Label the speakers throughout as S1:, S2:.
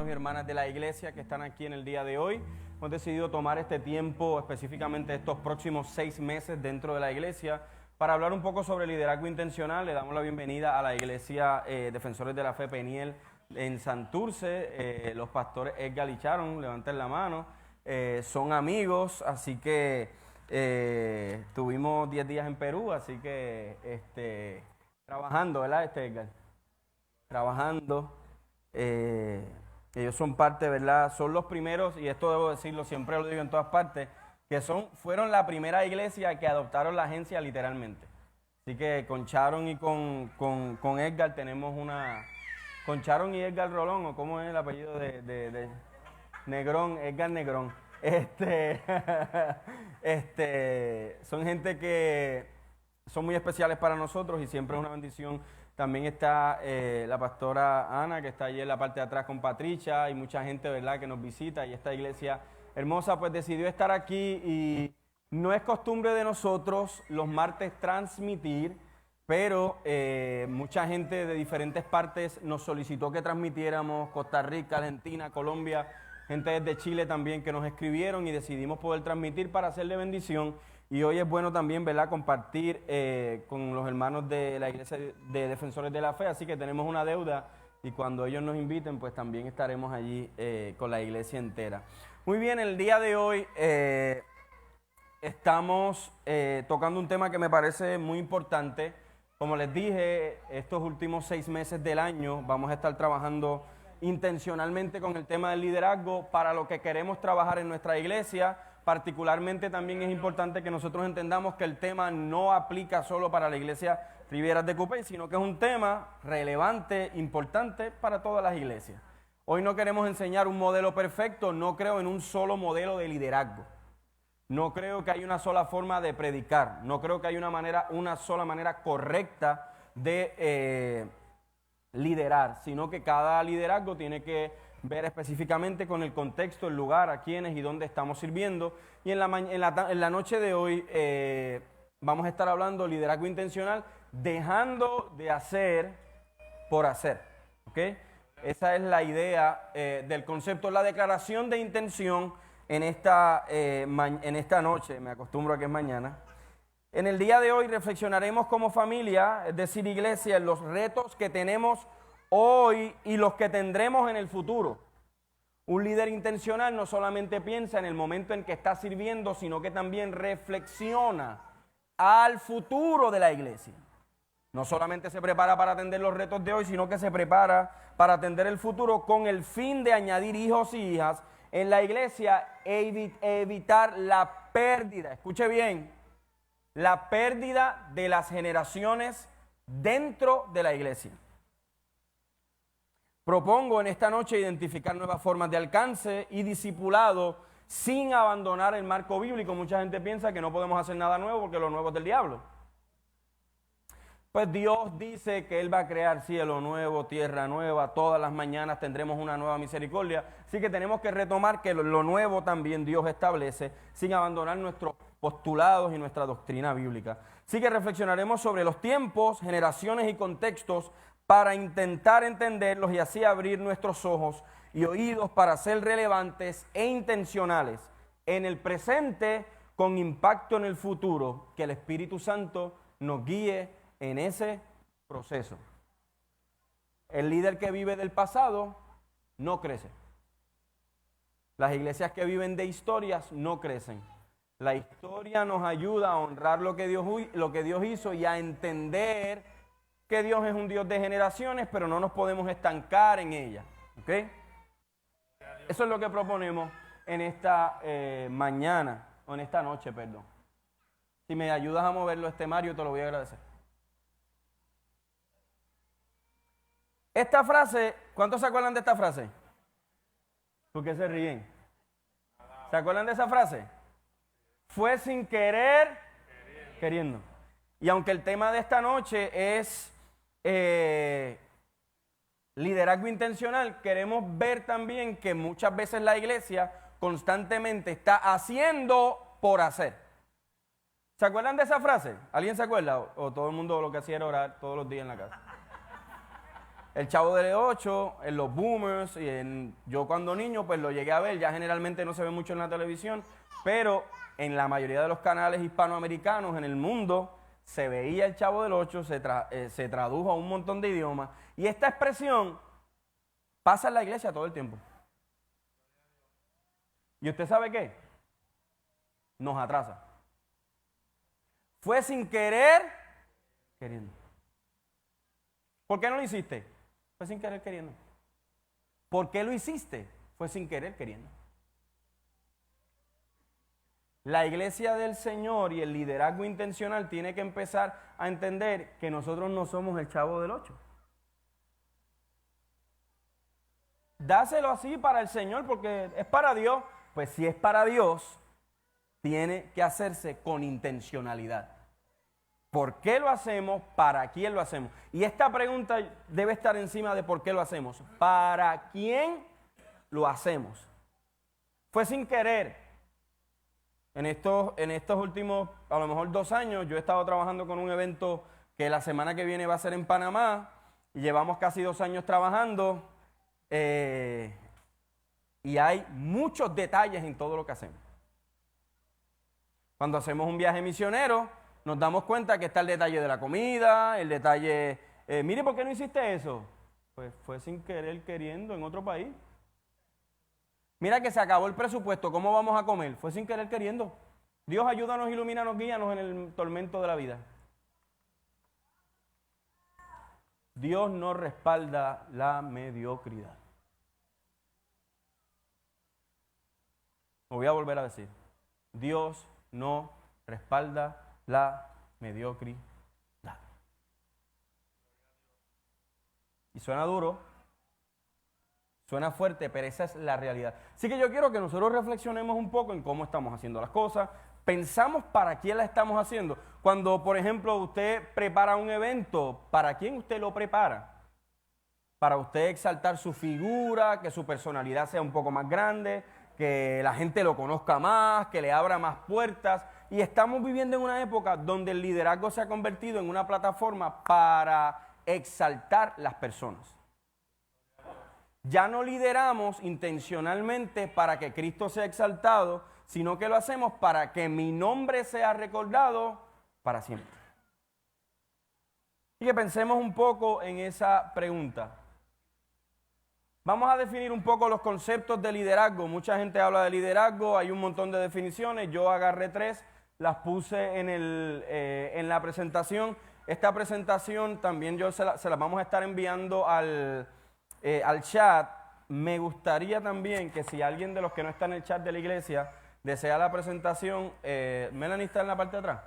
S1: hermanos y hermanas de la iglesia que están aquí en el día de hoy. Hemos decidido tomar este tiempo, específicamente estos próximos 6 meses dentro de la iglesia, para hablar un poco sobre liderazgo intencional. Le damos la bienvenida a la iglesia Defensores de la Fe Peniel en Santurce. Los pastores Edgar y Sharon, levanten la mano, son amigos, así que tuvimos 10 días en Perú, así que trabajando, ¿verdad, Edgar? Trabajando. Ellos son parte, ¿verdad? Son los primeros, y esto debo decirlo, siempre lo digo en todas partes, que fueron la primera iglesia que adoptaron la agencia literalmente. Así que con Sharon y con Edgar tenemos con Sharon y Edgar Rolón, o cómo es el apellido de Negrón, Edgar Negrón. Son gente que son muy especiales para nosotros y siempre es una bendición. También está la pastora Ana, que está allí en la parte de atrás con Patricia, y mucha gente, ¿verdad?, que nos visita, y esta iglesia hermosa pues decidió estar aquí. Y no es costumbre de nosotros los martes transmitir, pero mucha gente de diferentes partes nos solicitó que transmitiéramos: Costa Rica, Argentina, Colombia, gente desde Chile también que nos escribieron, y decidimos poder transmitir para hacerle bendición. Y hoy es bueno también, ¿verdad?, compartir con los hermanos de la iglesia de Defensores de la Fe, así que tenemos una deuda, y cuando ellos nos inviten, pues también estaremos allí con la iglesia entera. Muy bien, el día de hoy estamos tocando un tema que me parece muy importante. Como les dije, estos últimos 6 meses del año vamos a estar trabajando intencionalmente con el tema del liderazgo para lo que queremos trabajar en nuestra iglesia. Particularmente también es importante que nosotros entendamos que el tema no aplica solo para la iglesia Riberas de Cupey, sino que es un tema relevante, importante para todas las iglesias. Hoy no queremos enseñar un modelo perfecto, no creo en un solo modelo de liderazgo. No creo que hay una sola forma de predicar, no creo que hay una sola manera correcta de liderar, sino que cada liderazgo tiene que ver específicamente con el contexto, el lugar, a quiénes y dónde estamos sirviendo. Y en la noche de hoy vamos a estar hablando de liderazgo intencional, dejando de hacer por hacer. ¿Ok? Esa es la idea del concepto, la declaración de intención en esta noche. Me acostumbro a que es mañana. En el día de hoy reflexionaremos como familia, es decir, iglesia, en los retos que tenemos hoy y los que tendremos en el futuro. Un líder intencional no solamente piensa en el momento en que está sirviendo, sino que también reflexiona al futuro de la iglesia. No solamente se prepara para atender los retos de hoy, sino que se prepara para atender el futuro con el fin de añadir hijos y hijas en la iglesia e evitar la pérdida, escuche bien, la pérdida de las generaciones dentro de la iglesia. Propongo en esta noche identificar nuevas formas de alcance y discipulado sin abandonar el marco bíblico. Mucha gente piensa que no podemos hacer nada nuevo porque lo nuevo es del diablo. Pues Dios dice que Él va a crear cielo nuevo, tierra nueva, todas las mañanas tendremos una nueva misericordia. Así que tenemos que retomar que lo nuevo también Dios establece sin abandonar nuestros postulados y nuestra doctrina bíblica. Así que reflexionaremos sobre los tiempos, generaciones y contextos para intentar entenderlos y así abrir nuestros ojos y oídos para ser relevantes e intencionales en el presente con impacto en el futuro, que el Espíritu Santo nos guíe en ese proceso. El líder que vive del pasado no crece. Las iglesias que viven de historias no crecen. La historia nos ayuda a honrar lo que Dios hizo y a entender que Dios es un Dios de generaciones, pero no nos podemos estancar en ella. ¿Ok? Eso es lo que proponemos en esta mañana, o en esta noche, perdón. Si me ayudas a moverlo, Mario, te lo voy a agradecer. Esta frase, ¿cuántos se acuerdan de esta frase? ¿Por qué se ríen? ¿Se acuerdan de esa frase? Fue sin querer, queriendo. Y aunque el tema de esta noche es liderazgo intencional, queremos ver también que muchas veces la iglesia constantemente está haciendo por hacer. ¿Se acuerdan de esa frase? ¿Alguien se acuerda? ¿O todo el mundo lo que hacía era orar todos los días en la casa? El Chavo del 8, en los boomers, yo cuando niño pues lo llegué a ver, ya generalmente no se ve mucho en la televisión, pero en la mayoría de los canales hispanoamericanos en el mundo se veía el Chavo del 8, se tradujo a un montón de idiomas, y esta expresión pasa en la iglesia todo el tiempo. ¿Y usted sabe qué? Nos atrasa. Fue sin querer, queriendo. ¿Por qué no lo hiciste? Fue sin querer, queriendo. ¿Por qué lo hiciste? Fue sin querer, queriendo. La iglesia del Señor y el liderazgo intencional tiene que empezar a entender que nosotros no somos el Chavo del 8. Dáselo así para el Señor porque es para Dios. Pues si es para Dios, tiene que hacerse con intencionalidad. ¿Por qué lo hacemos? ¿Para quién lo hacemos? Y esta pregunta debe estar encima de por qué lo hacemos. ¿Para quién lo hacemos? Fue sin querer. En estos últimos, a lo mejor 2 años, yo he estado trabajando con un evento que la semana que viene va a ser en Panamá. Y llevamos casi 2 años trabajando. Y hay muchos detalles en todo lo que hacemos. Cuando hacemos un viaje misionero, nos damos cuenta que está el detalle de la comida, el detalle, mire, ¿por qué no hiciste eso? Pues fue sin querer, queriendo en otro país. Mira que se acabó el presupuesto, ¿cómo vamos a comer? Fue sin querer, queriendo. Dios, ayúdanos, ilumínanos, guíanos en el tormento de la vida. Dios no respalda la mediocridad. Lo voy a volver a decir. Dios no respalda la mediocridad. Y suena duro, suena fuerte, pero esa es la realidad. Así que yo quiero que nosotros reflexionemos un poco en cómo estamos haciendo las cosas. Pensamos para quién la estamos haciendo. Cuando, por ejemplo, usted prepara un evento, ¿para quién usted lo prepara? Para usted exaltar su figura, que su personalidad sea un poco más grande, que la gente lo conozca más, que le abra más puertas. Y estamos viviendo en una época donde el liderazgo se ha convertido en una plataforma para exaltar las personas. Ya no lideramos intencionalmente para que Cristo sea exaltado, sino que lo hacemos para que mi nombre sea recordado para siempre. Y que pensemos un poco en esa pregunta. Vamos a definir un poco los conceptos de liderazgo. Mucha gente habla de liderazgo, hay un montón de definiciones. Yo agarré 3, las puse en la presentación. Esta presentación también se la vamos a estar enviando al chat. Me gustaría también que si alguien de los que no está en el chat de la iglesia desea la presentación, Melanie está en la parte de atrás.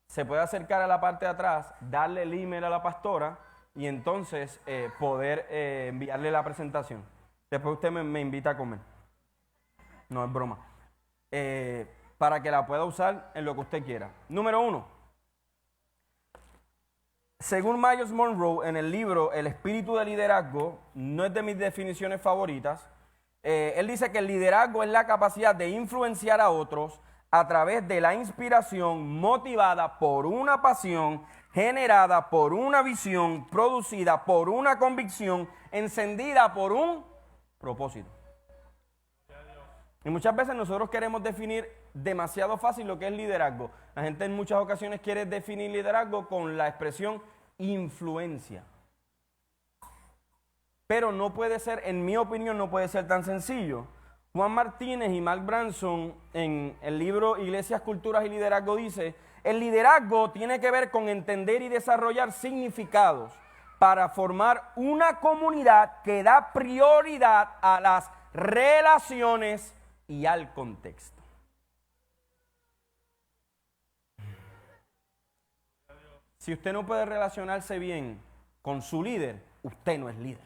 S1: Se puede acercar a la parte de atrás, darle el email a la pastora y entonces poder enviarle la presentación. Después usted me invita a comer. No es broma. Para que la pueda usar en lo que usted quiera. Número 1. Según Myers Monroe, en el libro El espíritu de liderazgo, no es de mis definiciones favoritas. Él dice que el liderazgo es la capacidad de influenciar a otros a través de la inspiración motivada por una pasión, generada por una visión, producida por una convicción, encendida por un propósito. Y muchas veces nosotros queremos definir demasiado fácil lo que es liderazgo. La gente en muchas ocasiones quiere definir liderazgo con la expresión influencia. Pero no puede ser, en mi opinión, no puede ser tan sencillo. Juan Martínez y Mark Branson en el libro Iglesias, Culturas y Liderazgo dice: el liderazgo tiene que ver con entender y desarrollar significados para formar una comunidad que da prioridad a las relaciones y al contexto. Si usted no puede relacionarse bien con su líder, usted no es líder.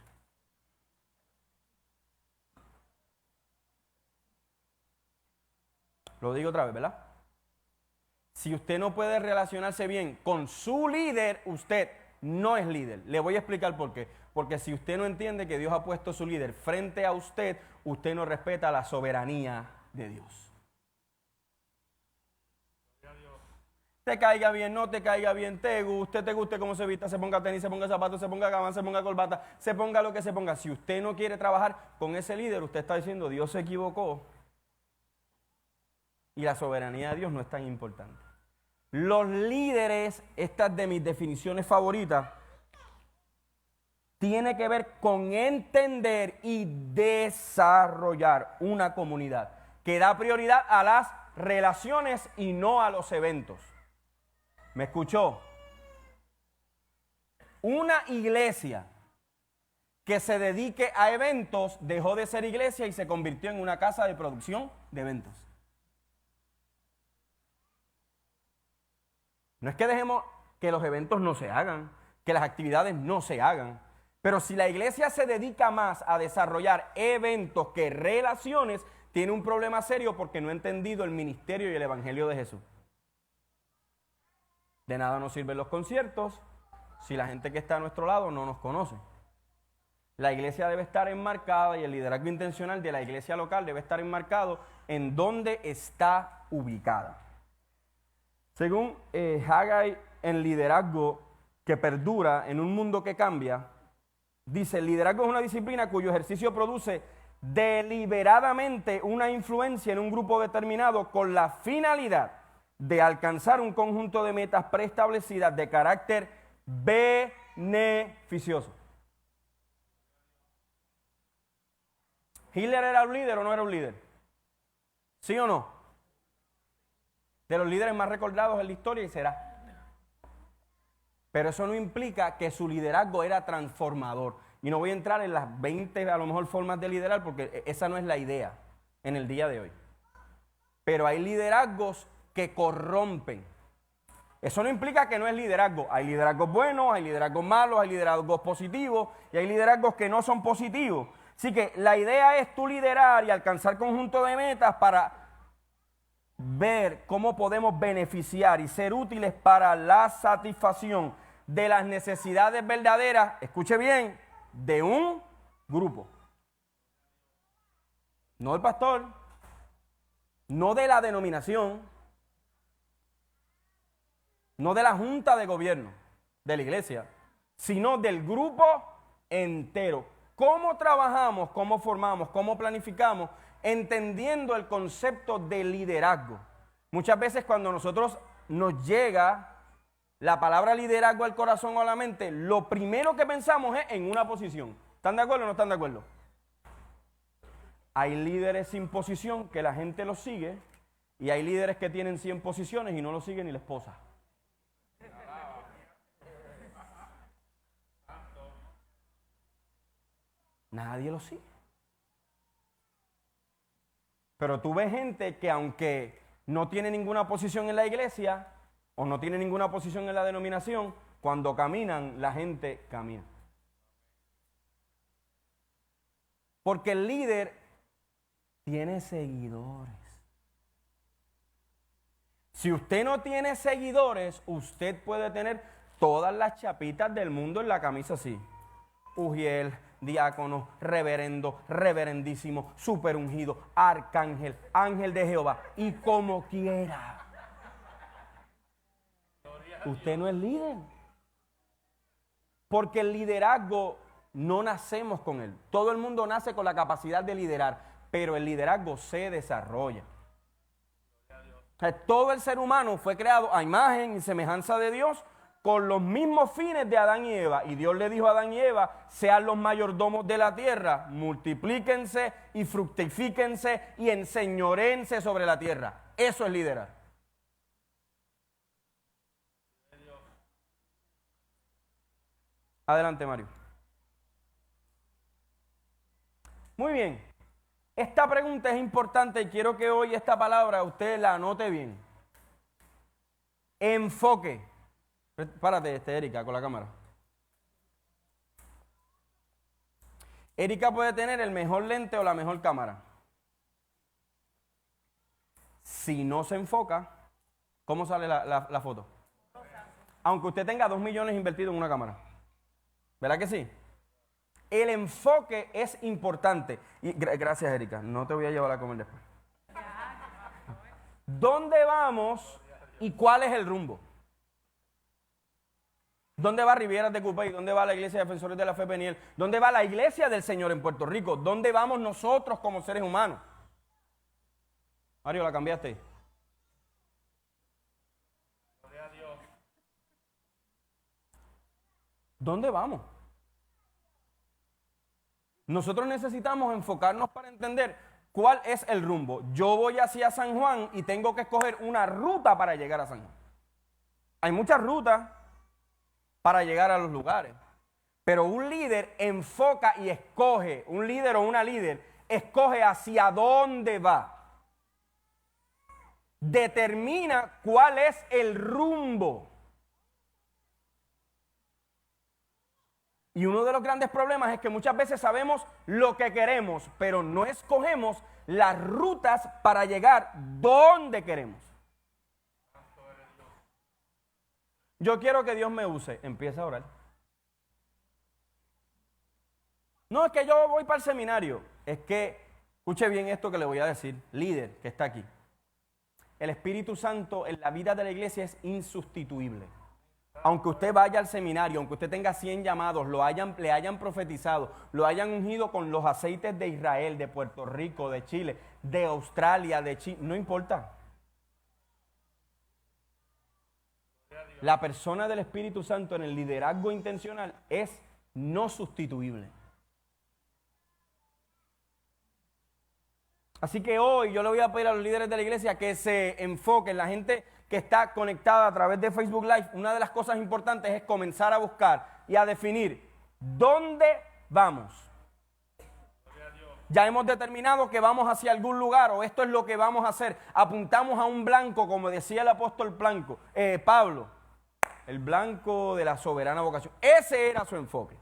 S1: Lo digo otra vez, ¿verdad? Si usted no puede relacionarse bien con su líder, usted no es líder. Le voy a explicar por qué. Porque si usted no entiende que Dios ha puesto su líder frente a usted, usted no respeta la soberanía de Dios. Te caiga bien, no te caiga bien, te guste cómo se vista, se ponga tenis, se ponga zapatos, se ponga gabán, se ponga corbata, se ponga lo que se ponga. Si usted no quiere trabajar con ese líder, usted está diciendo, Dios se equivocó y la soberanía de Dios no es tan importante. Los líderes, esta es de mis definiciones favoritas, tiene que ver con entender y desarrollar una comunidad que da prioridad a las relaciones y no a los eventos. ¿Me escuchó? Una iglesia que se dedique a eventos dejó de ser iglesia y se convirtió en una casa de producción de eventos. No es que dejemos que los eventos no se hagan, que las actividades no se hagan, pero si la iglesia se dedica más a desarrollar eventos que relaciones, tiene un problema serio porque no ha entendido el ministerio y el evangelio de Jesús. De nada nos sirven los conciertos si la gente que está a nuestro lado no nos conoce. La iglesia debe estar enmarcada y el liderazgo intencional de la iglesia local debe estar enmarcado en dónde está ubicada. Según Haggai en liderazgo que perdura en un mundo que cambia, dice, el liderazgo es una disciplina cuyo ejercicio produce deliberadamente una influencia en un grupo determinado con la finalidad de alcanzar un conjunto de metas preestablecidas de carácter beneficioso. ¿Hitler era un líder o no era un líder? ¿Sí o no? De los líderes más recordados en la historia y será. Pero eso no implica que su liderazgo era transformador. Y no voy a entrar en las 20 a lo mejor formas de liderar porque esa no es la idea en el día de hoy. Pero hay liderazgos que corrompen. Eso no implica que no es liderazgo. Hay liderazgos buenos, hay liderazgos malos, hay liderazgos positivos y hay liderazgos que no son positivos. Así que la idea es tú liderar y alcanzar conjunto de metas para ver cómo podemos beneficiar y ser útiles para la satisfacción de las necesidades verdaderas, escuche bien, de un grupo. No del pastor, no de la denominación, no de la junta de gobierno de la iglesia, sino del grupo entero. ¿Cómo trabajamos, cómo formamos, cómo planificamos? Entendiendo el concepto de liderazgo. Muchas veces cuando nosotros nos llega la palabra liderazgo al corazón o a la mente, lo primero que pensamos es en una posición. ¿Están de acuerdo o no están de acuerdo? Hay líderes sin posición que la gente los sigue y hay líderes que tienen 100 posiciones y no los sigue ni la esposa. Nadie los sigue. Pero tú ves gente que aunque no tiene ninguna posición en la iglesia o no tiene ninguna posición en la denominación, cuando caminan, la gente camina. Porque el líder tiene seguidores. Si usted no tiene seguidores, usted puede tener todas las chapitas del mundo en la camisa así. Ujiel, diácono, reverendo, reverendísimo, super ungido, arcángel, ángel de Jehová, y como quiera. Usted no es líder. Porque el liderazgo no nacemos con él. Todo el mundo nace con la capacidad de liderar, pero el liderazgo se desarrolla. O sea, todo el ser humano fue creado a imagen y semejanza de Dios, con los mismos fines de Adán y Eva. Y Dios le dijo a Adán y Eva, sean los mayordomos de la tierra, multiplíquense y fructifíquense y enseñoréense sobre la tierra. Eso es liderar. Adelante, Mario. Muy bien. Esta pregunta es importante y quiero que hoy esta palabra usted la anote bien. Enfoque. Párate, Erika, con la cámara. Erika puede tener el mejor lente o la mejor cámara. Si no se enfoca, ¿cómo sale la foto? Aunque usted tenga 2 millones invertidos en una cámara. ¿Verdad que sí? El enfoque es importante. Y gracias, Erika. No te voy a llevar a comer después. ¿Dónde vamos ¿Y cuál es el rumbo? ¿Dónde va Rivieras de Cupey? ¿Dónde va la Iglesia de Defensores de la Fe Peniel? ¿Dónde va la Iglesia del Señor en Puerto Rico? ¿Dónde vamos nosotros como seres humanos? Mario, ¿la cambiaste? ¿Dónde vamos? Nosotros necesitamos enfocarnos para entender cuál es el rumbo. Yo voy hacia San Juan y tengo que escoger una ruta para llegar a San Juan. Hay muchas rutas para llegar a los lugares, pero un líder enfoca y escoge, un líder o una líder escoge hacia dónde va. Determina cuál es el rumbo. Y uno de los grandes problemas es que muchas veces sabemos lo que queremos, pero no escogemos las rutas para llegar donde queremos. Yo quiero que Dios me use. Empieza a orar. No, es que yo voy para el seminario. Es que, escuche bien esto que le voy a decir, líder que está aquí. El Espíritu Santo en la vida de la iglesia es insustituible. Aunque usted vaya al seminario, aunque usted tenga 100 llamados, le hayan profetizado, lo hayan ungido con los aceites de Israel, de Puerto Rico, de Chile, de Australia, de Chile, no importa. La persona del Espíritu Santo en el liderazgo intencional es no sustituible. Así que hoy yo le voy a pedir a los líderes de la iglesia que se enfoquen, la gente que está conectada a través de Facebook Live, una de las cosas importantes es comenzar a buscar y a definir dónde vamos. Ya hemos determinado que vamos hacia algún lugar o esto es lo que vamos a hacer. Apuntamos a un blanco, como decía el apóstol Pablo, el blanco de la soberana vocación. Ese era su enfoque.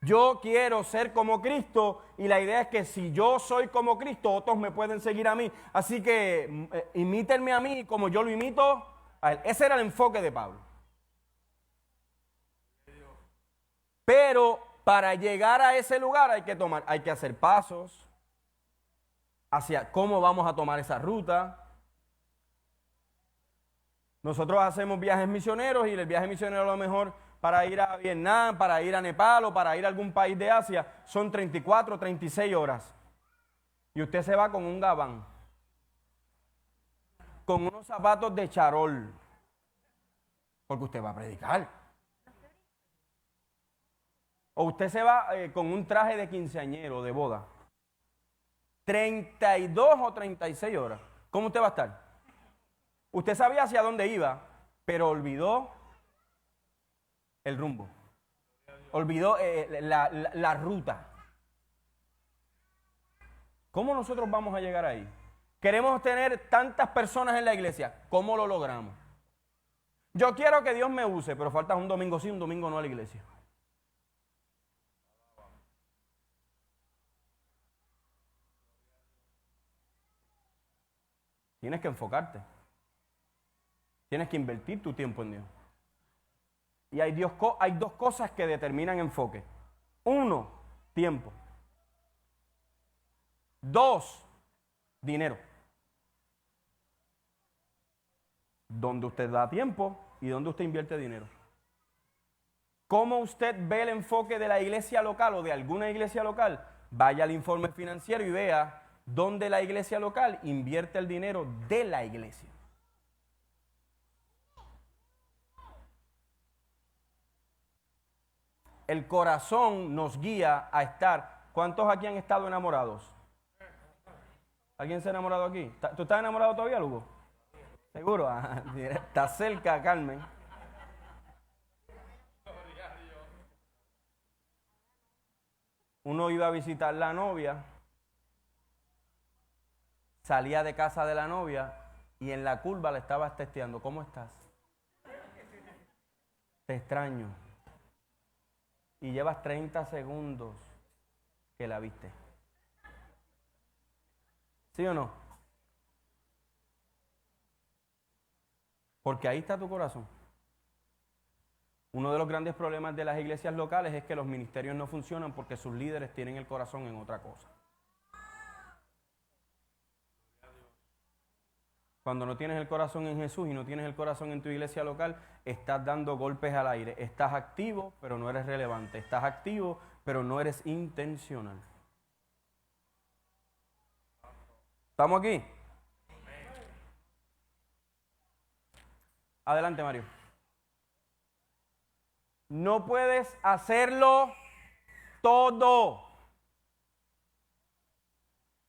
S1: Yo quiero ser como Cristo y la idea es que si yo soy como Cristo, otros me pueden seguir a mí. Así que imítenme a mí como yo lo imito a él. Ese era el enfoque de Pablo. Pero para llegar a ese lugar hay que hacer pasos hacia cómo vamos a tomar esa ruta. Nosotros hacemos viajes misioneros y el viaje misionero a lo mejor para ir a Vietnam, para ir a Nepal o para ir a algún país de Asia, son 34, 36 horas. Y usted se va con un gabán, con unos zapatos de charol, porque usted va a predicar. O usted se va con un traje de quinceañero, de boda. 32 o 36 horas. ¿Cómo usted va a estar? Usted sabía hacia dónde iba, pero olvidó el rumbo. Olvidó la ruta. ¿Cómo nosotros vamos a llegar ahí? Queremos tener tantas personas en la iglesia. ¿Cómo lo logramos? Yo quiero que Dios me use, pero falta un domingo sí, un domingo no a la iglesia. Tienes que enfocarte. Tienes que invertir tu tiempo en Dios. Y hay dos cosas que determinan enfoque. 1, tiempo. 2, dinero. ¿Dónde usted da tiempo y dónde usted invierte dinero? ¿Cómo usted ve el enfoque de la iglesia local o de alguna iglesia local? Vaya al informe financiero y vea dónde la iglesia local invierte el dinero de la iglesia. El corazón nos guía a estar. ¿Cuántos aquí han estado enamorados? ¿Alguien se ha enamorado aquí? ¿Tú estás enamorado todavía, Lugo? ¿Seguro? Está cerca, Carmen. Uno iba a visitar la novia, salía de casa de la novia y en la curva le estabas testeando. ¿Cómo estás? Te extraño. Y llevas 30 segundos que la viste. ¿Sí o no? Porque ahí está tu corazón. Uno de los grandes problemas de las iglesias locales es que los ministerios no funcionan porque sus líderes tienen el corazón en otra cosa. Cuando no tienes el corazón en Jesús y no tienes el corazón en tu iglesia local, estás dando golpes al aire. Estás activo, pero no eres relevante. Estás activo, pero no eres intencional. ¿Estamos aquí? Adelante, Mario. No puedes hacerlo todo.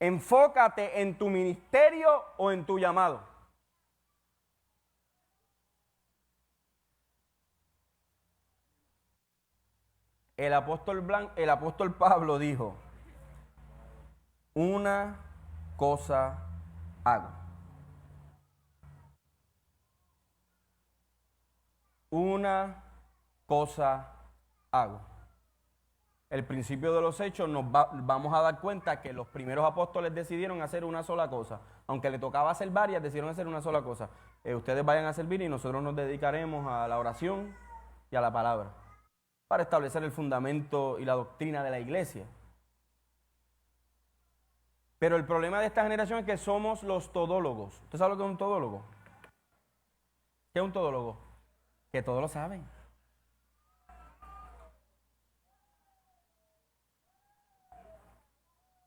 S1: Enfócate en tu ministerio o en tu llamado. El apóstol Pablo dijo, una cosa hago. Una cosa hago. El principio de los hechos vamos a dar cuenta que los primeros apóstoles decidieron hacer una sola cosa. Aunque le tocaba hacer varias, decidieron hacer una sola cosa. Ustedes vayan a servir y nosotros nos dedicaremos a la oración y a la palabra para establecer el fundamento y la doctrina de la iglesia. Pero el problema de esta generación es que somos los todólogos. ¿Usted sabe lo que es un todólogo? ¿Qué es un todólogo? Que todos lo saben.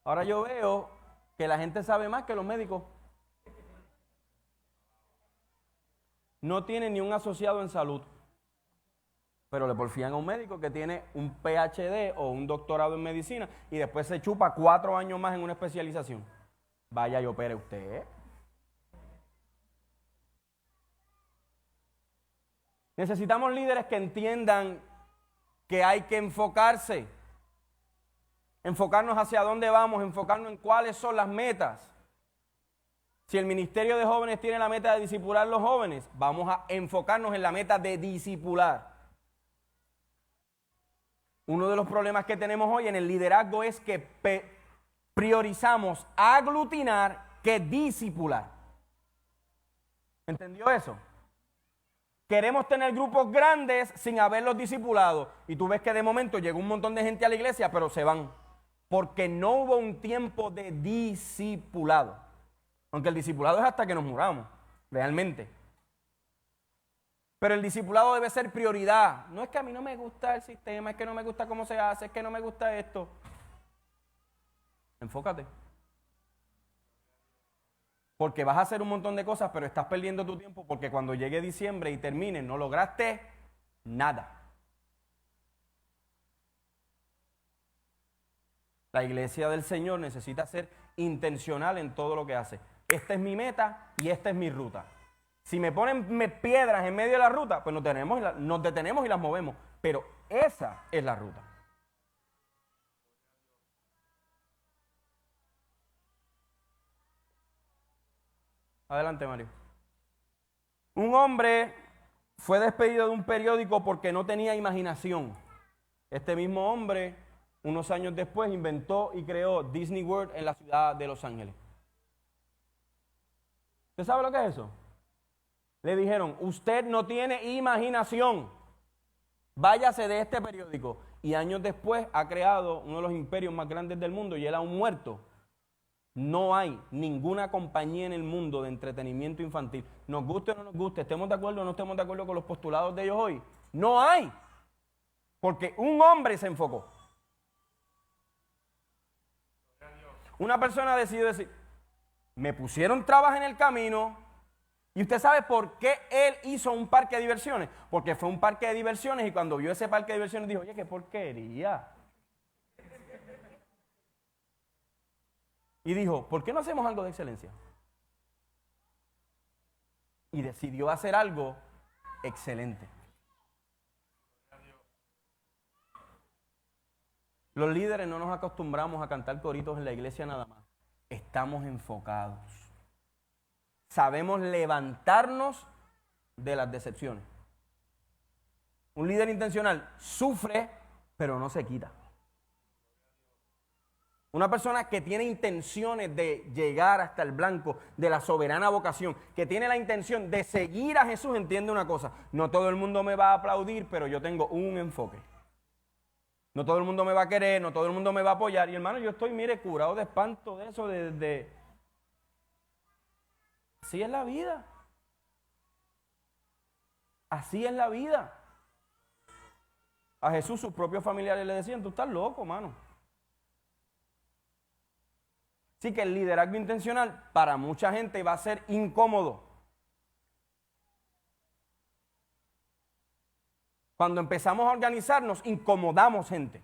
S1: Ahora yo veo que la gente sabe más que los médicos. No tienen ni un asociado en salud, pero le porfían a un médico que tiene un PhD o un doctorado en medicina y después se chupa 4 años más en una especialización. Vaya y opere usted. Necesitamos líderes que entiendan que hay que enfocarse. Enfocarnos hacia dónde vamos, enfocarnos en cuáles son las metas. Si el ministerio de jóvenes tiene la meta de discipular a los jóvenes, vamos a enfocarnos en la meta de discipular. Uno de los problemas que tenemos hoy en el liderazgo es que priorizamos aglutinar que discipular. ¿Entendió eso? Queremos tener grupos grandes sin haberlos discipulado. Y tú ves que de momento llegó un montón de gente a la iglesia, pero se van. Porque no hubo un tiempo de discipulado. Aunque el discipulado es hasta que nos muramos, realmente. Pero el discipulado debe ser prioridad. No es que a mí no me gusta el sistema, es que no me gusta cómo se hace, es que no me gusta esto. Enfócate. Porque vas a hacer un montón de cosas, pero estás perdiendo tu tiempo porque cuando llegue diciembre y termine no lograste nada. La iglesia del Señor necesita ser intencional en todo lo que hace. Esta es mi meta y esta es mi ruta. Si me ponen piedras en medio de la ruta, pues nos detenemos y las movemos. Pero esa es la ruta. Adelante, Mario. Un hombre fue despedido de un periódico porque no tenía imaginación. Este mismo hombre, unos años después, inventó y creó Disney World en la ciudad de Los Ángeles. ¿Usted sabe lo que es eso? Le dijeron, usted no tiene imaginación, váyase de este periódico. Y años después ha creado uno de los imperios más grandes del mundo y él aún muerto. No hay ninguna compañía en el mundo de entretenimiento infantil, nos guste o no nos guste, estemos de acuerdo o no estemos de acuerdo con los postulados de ellos hoy. No hay, porque un hombre se enfocó. Una persona decidió decir, me pusieron trabas en el camino. ¿Y usted sabe por qué él hizo un parque de diversiones? Porque fue un parque de diversiones y cuando vio ese parque de diversiones dijo, oye, qué porquería. Y dijo, ¿por qué no hacemos algo de excelencia? Y decidió hacer algo excelente. Los líderes no nos acostumbramos a cantar coritos en la iglesia nada más. Estamos enfocados. Sabemos levantarnos de las decepciones. Un líder intencional sufre, pero no se quita. Una persona que tiene intenciones de llegar hasta el blanco de la soberana vocación, que tiene la intención de seguir a Jesús, entiende una cosa. No todo el mundo me va a aplaudir, pero yo tengo un enfoque. No todo el mundo me va a querer, no todo el mundo me va a apoyar. Y hermano, yo estoy, mire, curado de espanto de eso, Así es la vida. Así es la vida. A Jesús sus propios familiares le decían, tú estás loco, mano. Así que el liderazgo intencional para mucha gente va a ser incómodo. Cuando empezamos a organizarnos, incomodamos gente.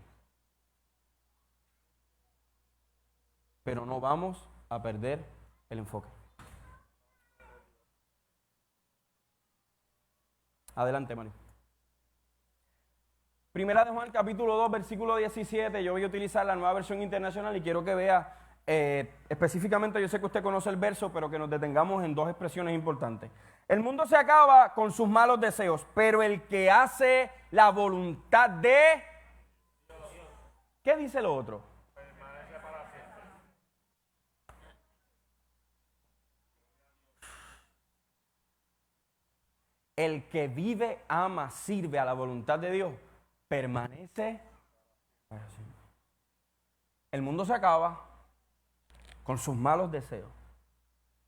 S1: Pero no vamos a perder el enfoque. Adelante, Mario. Primera de Juan, capítulo 2, versículo 17. Yo voy a utilizar la Nueva Versión Internacional y quiero que vea específicamente, yo sé que usted conoce el verso, pero que nos detengamos en dos expresiones importantes. El mundo se acaba con sus malos deseos, pero el que hace la voluntad de... ¿Qué dice lo otro? El que vive, ama, sirve a la voluntad de Dios, permanece para siempre. El mundo se acaba con sus malos deseos,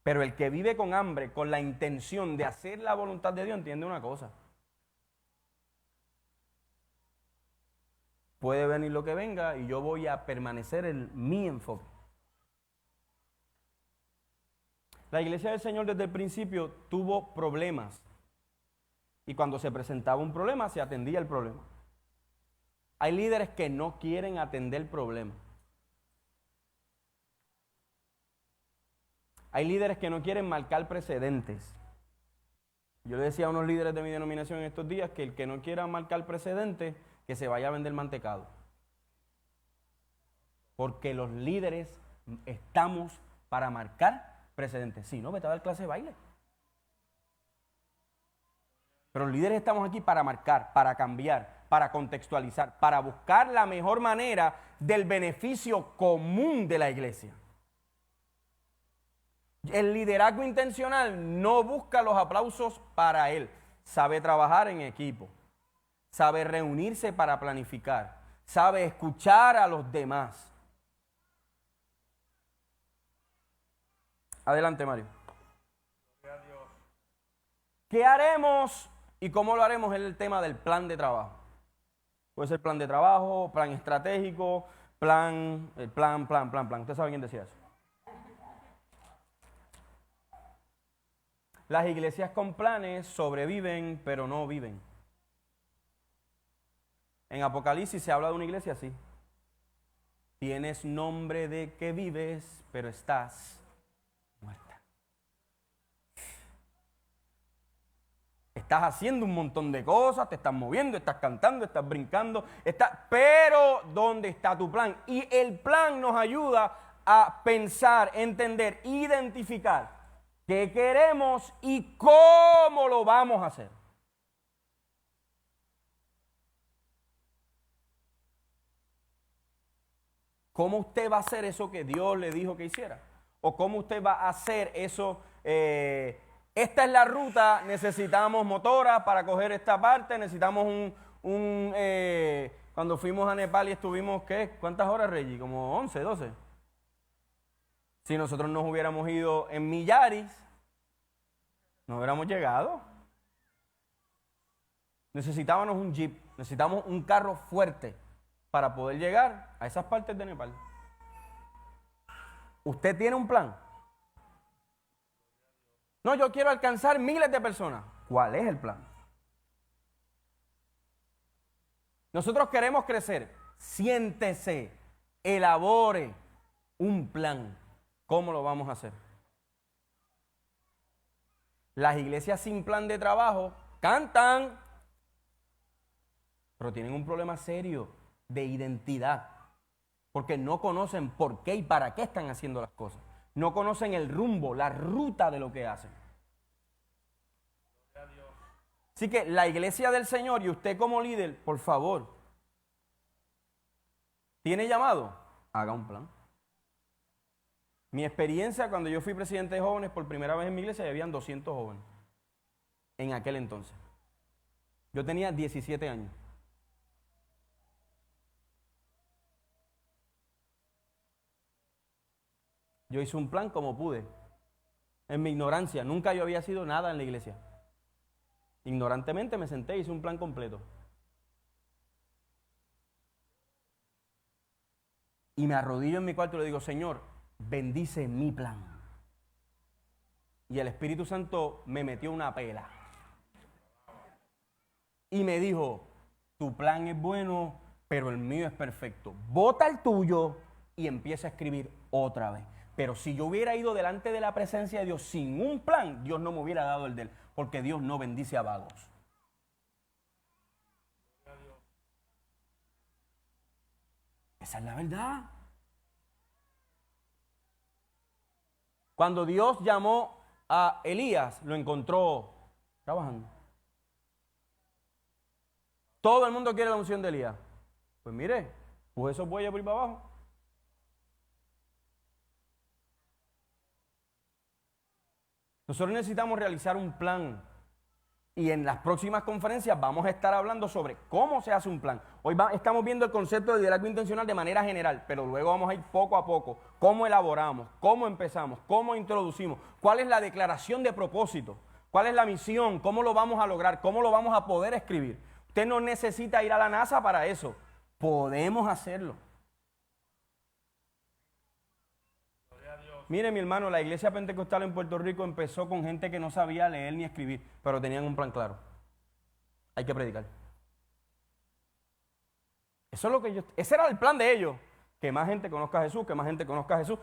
S1: pero el que vive con hambre, con la intención de hacer la voluntad de Dios, entiende una cosa. Puede venir lo que venga y yo voy a permanecer en mi enfoque. La iglesia del Señor desde el principio tuvo problemas. Y cuando se presentaba un problema, se atendía el problema. Hay líderes que no quieren atender el problema. Hay líderes que no quieren marcar precedentes. Yo le decía a unos líderes de mi denominación en estos días que el que no quiera marcar precedentes, que se vaya a vender mantecado. Porque los líderes estamos para marcar precedentes. Si no, vete a dar clase de baile. Pero los líderes estamos aquí para marcar, para cambiar, para contextualizar, para buscar la mejor manera del beneficio común de la iglesia. El liderazgo intencional no busca los aplausos para él. Sabe trabajar en equipo, sabe reunirse para planificar, sabe escuchar a los demás. Adelante, Mario. ¿Qué haremos? ¿Y cómo lo haremos? Es el tema del plan de trabajo. Puede ser plan de trabajo, plan estratégico, plan. ¿Usted sabe quién decía eso? Las iglesias con planes sobreviven, pero no viven. En Apocalipsis se habla de una iglesia así. Tienes nombre de que vives, pero estás muerta. Estás haciendo un montón de cosas, te estás moviendo, estás cantando, estás brincando, pero ¿dónde está tu plan? Y el plan nos ayuda a pensar, entender, identificar qué queremos y cómo lo vamos a hacer. ¿Cómo usted va a hacer eso que Dios le dijo que hiciera? ¿O cómo usted va a hacer eso? Esta es la ruta, necesitamos motora para coger esta parte, necesitamos cuando fuimos a Nepal y estuvimos, ¿qué? ¿Cuántas horas, Reggie? Como 11, 12. Si nosotros nos hubiéramos ido en Millaris, no hubiéramos llegado. Necesitábamos un jeep, necesitamos un carro fuerte para poder llegar a esas partes de Nepal. ¿Usted tiene un plan? No, yo quiero alcanzar miles de personas. ¿Cuál es el plan? Nosotros queremos crecer. Siéntese, elabore un plan. ¿Cómo lo vamos a hacer? Las iglesias sin plan de trabajo cantan, pero tienen un problema serio de identidad, porque no conocen por qué y para qué están haciendo las cosas. No conocen el rumbo, la ruta de lo que hacen. Así que la iglesia del Señor y usted como líder, por favor, ¿tiene llamado? Haga un plan. Mi experiencia cuando yo fui presidente de jóvenes por primera vez en mi iglesia, habían 200 jóvenes en aquel entonces. Yo tenía 17 años. Yo hice un plan como pude. en mi ignorancia. Nunca yo había sido nada en la iglesia. Ignorantemente me senté y hice un plan completo. Y me arrodillo en mi cuarto y le digo, Señor, bendice mi plan. Y el Espíritu Santo me metió una pela. Y me dijo, tu plan es bueno, pero el mío es perfecto. Bota el tuyo y empieza a escribir otra vez. Pero si yo hubiera ido delante de la presencia de Dios sin un plan, Dios no me hubiera dado el de él, porque Dios no bendice a vagos. Esa es la verdad. Cuando Dios llamó a Elías, lo encontró trabajando. Todo el mundo quiere la unción de Elías. Pues mire, pues esos bueyes por ir para abajo. Nosotros necesitamos realizar un plan. Y en las próximas conferencias vamos a estar hablando sobre cómo se hace un plan. Hoy estamos viendo el concepto de liderazgo intencional de manera general, pero luego vamos a ir poco a poco. Cómo elaboramos, cómo empezamos, cómo introducimos, cuál es la declaración de propósito, cuál es la misión, cómo lo vamos a lograr, cómo lo vamos a poder escribir. Usted no necesita ir a la NASA para eso. Podemos hacerlo. Mire, mi hermano, la iglesia pentecostal en Puerto Rico empezó con gente que no sabía leer ni escribir, pero tenían un plan claro. Hay que predicar. Eso es lo que ese era el plan de ellos. Que más gente conozca a Jesús, que más gente conozca a Jesús,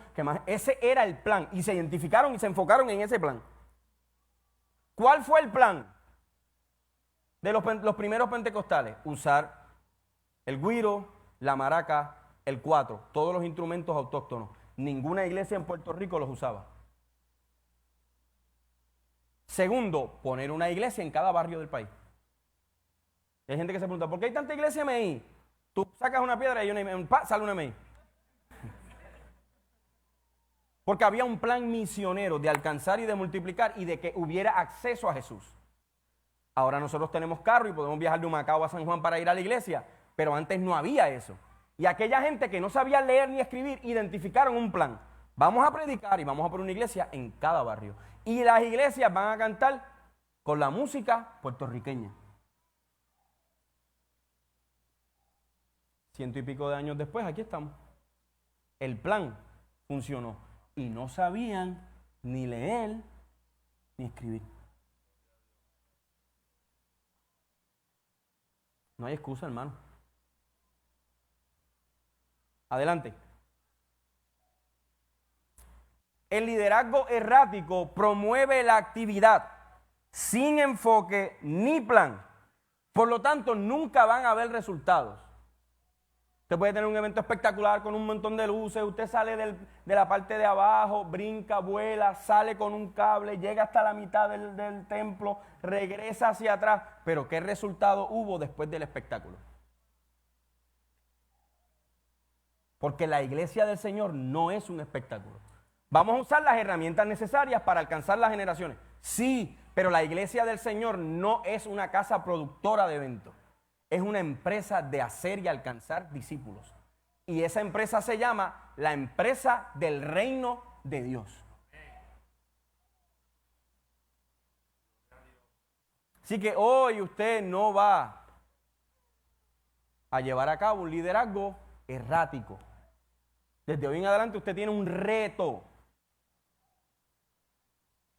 S1: ese era el plan. Y se identificaron y se enfocaron en ese plan. ¿Cuál fue el plan de los primeros pentecostales? Usar el güiro, la maraca, el cuatro, todos los instrumentos autóctonos. Ninguna iglesia en Puerto Rico los usaba. Segundo, poner una iglesia en cada barrio del país. Hay gente que se pregunta, ¿por qué hay tanta iglesia MI? Tú sacas una piedra y sale una MI. Porque había un plan misionero de alcanzar y de multiplicar y de que hubiera acceso a Jesús. Ahora nosotros tenemos carro y podemos viajar de Humacao a San Juan para ir a la iglesia, pero antes no había eso. Y aquella gente que no sabía leer ni escribir identificaron un plan. Vamos a predicar y vamos a poner una iglesia en cada barrio. Y las iglesias van a cantar con la música puertorriqueña. 100 y pico de años después, aquí estamos. El plan funcionó. Y no sabían ni leer ni escribir. No hay excusa, hermano. Adelante. El liderazgo errático promueve la actividad sin enfoque ni plan. Por lo tanto, nunca van a haber resultados. Usted puede tener un evento espectacular con un montón de luces, usted sale de la parte de abajo, brinca, vuela, sale con un cable, llega hasta la mitad del templo, regresa hacia atrás. Pero ¿qué resultado hubo después del espectáculo? Porque la iglesia del Señor no es un espectáculo. ¿Vamos a usar las herramientas necesarias para alcanzar las generaciones? Sí, pero la iglesia del Señor no es una casa productora de eventos. Es una empresa de hacer y alcanzar discípulos. Y esa empresa se llama la empresa del reino de Dios. Así que hoy usted no va a llevar a cabo un liderazgo errático. Desde hoy en adelante usted tiene un reto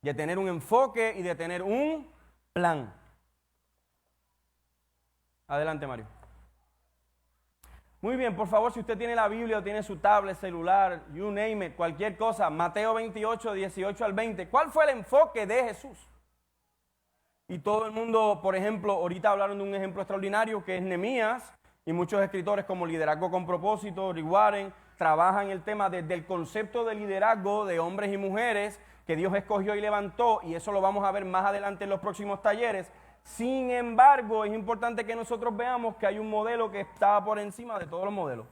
S1: de tener un enfoque y de tener un plan. Adelante, Mario. Muy bien, por favor, si usted tiene la Biblia o tiene su tablet, celular, you name it, cualquier cosa, Mateo 28, 18 al 20. ¿Cuál fue el enfoque de Jesús? Y todo el mundo, por ejemplo, ahorita hablaron de un ejemplo extraordinario que es Nehemías, y muchos escritores como Liderazgo con Propósito, Rick Warren, trabajan el tema desde el concepto de liderazgo de hombres y mujeres que Dios escogió y levantó, y eso lo vamos a ver más adelante en los próximos talleres. Sin embargo, es importante que nosotros veamos que hay un modelo que está por encima de todos los modelos.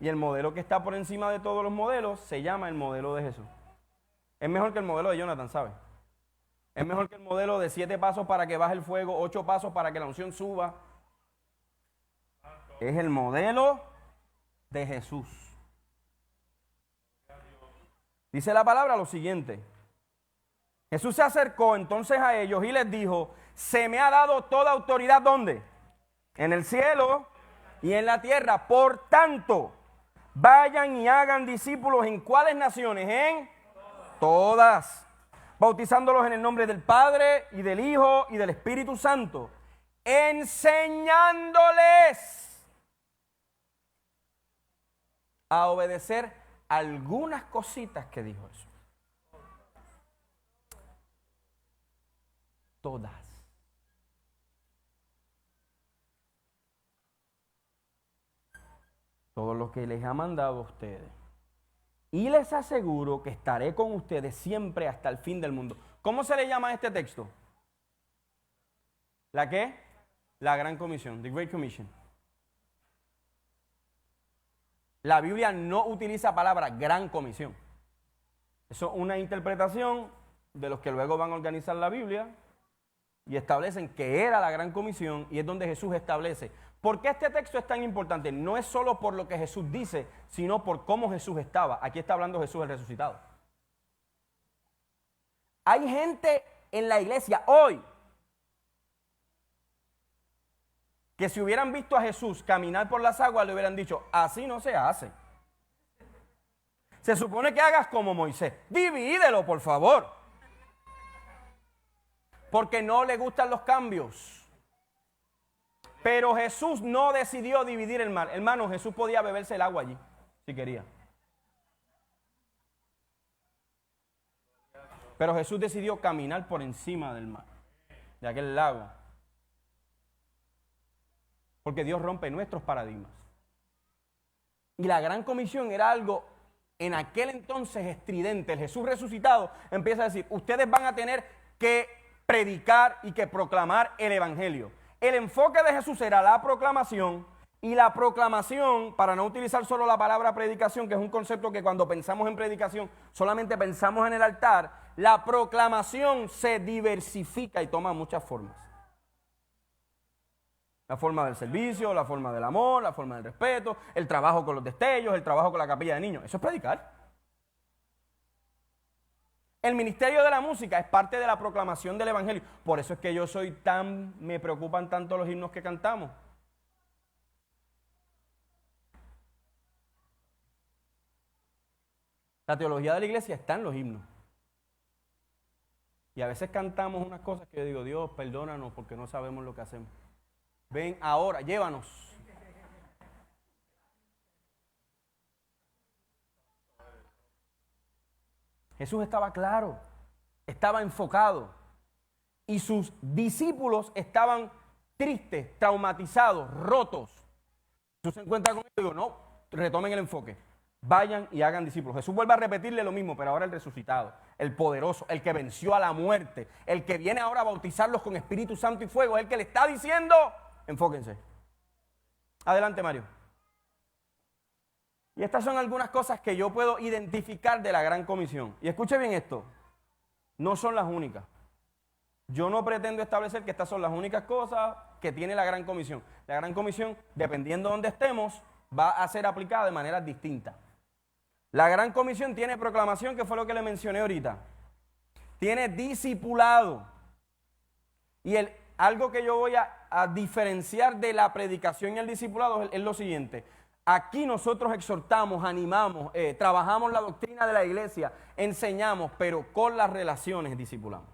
S1: Y el modelo que está por encima de todos los modelos se llama el modelo de Jesús. Es mejor que el modelo de Jonathan, ¿sabe? Es mejor que el modelo de 7 pasos para que baje el fuego, 8 pasos para que la unción suba. Es el modelo de Jesús. Dice la palabra lo siguiente. Jesús se acercó entonces a ellos y les dijo, se me ha dado toda autoridad, ¿dónde? En el cielo y en la tierra. Por tanto, vayan y hagan discípulos, ¿en cuáles naciones? En todas. Bautizándolos en el nombre del Padre y del Hijo y del Espíritu Santo. Enseñándoles a obedecer algunas cositas que dijo Jesús. Todas. Todo lo que les ha mandado a ustedes. Y les aseguro que estaré con ustedes siempre hasta el fin del mundo. ¿Cómo se le llama a este texto? ¿La qué? La Gran Comisión, the Great Commission. La Biblia no utiliza palabra Gran Comisión. Eso es una interpretación de los que luego van a organizar la Biblia y establecen que era la Gran Comisión y es donde Jesús establece. ¿Por qué este texto es tan importante? No es solo por lo que Jesús dice, sino por cómo Jesús estaba. Aquí está hablando Jesús el resucitado. Hay gente en la iglesia hoy que si hubieran visto a Jesús caminar por las aguas le hubieran dicho, así no se hace. Se supone que hagas como Moisés. Divídelo, por favor. Porque no le gustan los cambios. Pero Jesús no decidió dividir el mar. Hermano, Jesús podía beberse el agua allí, si quería. Pero Jesús decidió caminar por encima del mar, de aquel lago. Porque Dios rompe nuestros paradigmas. Y la Gran Comisión era algo en aquel entonces estridente. El Jesús resucitado empieza a decir, ustedes van a tener que predicar y que proclamar el Evangelio. El enfoque de Jesús era la proclamación, y la proclamación, para no utilizar solo la palabra predicación, que es un concepto que cuando pensamos en predicación solamente pensamos en el altar, la proclamación se diversifica y toma muchas formas. La forma del servicio, la forma del amor, la forma del respeto, el trabajo con los destellos, el trabajo con la capilla de niños. Eso es predicar. El ministerio de la música es parte de la proclamación del Evangelio. Por eso es que me preocupan tanto los himnos que cantamos. La teología de la iglesia está en los himnos. Y a veces cantamos unas cosas que yo digo, Dios, perdónanos porque no sabemos lo que hacemos. Ven ahora, llévanos. Jesús estaba claro, estaba enfocado y sus discípulos estaban tristes, traumatizados, rotos. Jesús se encuentra con ellos y digo, no, retomen el enfoque, vayan y hagan discípulos. Jesús vuelve a repetirle lo mismo, pero ahora el resucitado, el poderoso, el que venció a la muerte, el que viene ahora a bautizarlos con Espíritu Santo y fuego, es el que le está diciendo, enfóquense. Adelante, Mario. Y estas son algunas cosas que yo puedo identificar de la Gran Comisión. Y escuche bien esto, no son las únicas. Yo no pretendo establecer que estas son las únicas cosas que tiene la Gran Comisión. La Gran Comisión, dependiendo de donde estemos, va a ser aplicada de maneras distintas. La Gran Comisión tiene proclamación, que fue lo que le mencioné ahorita. Tiene discipulado. Y algo que yo voy a diferenciar de la predicación y el discipulado es lo siguiente. Aquí nosotros exhortamos, animamos, trabajamos la doctrina de la iglesia, enseñamos, pero con las relaciones discipulamos.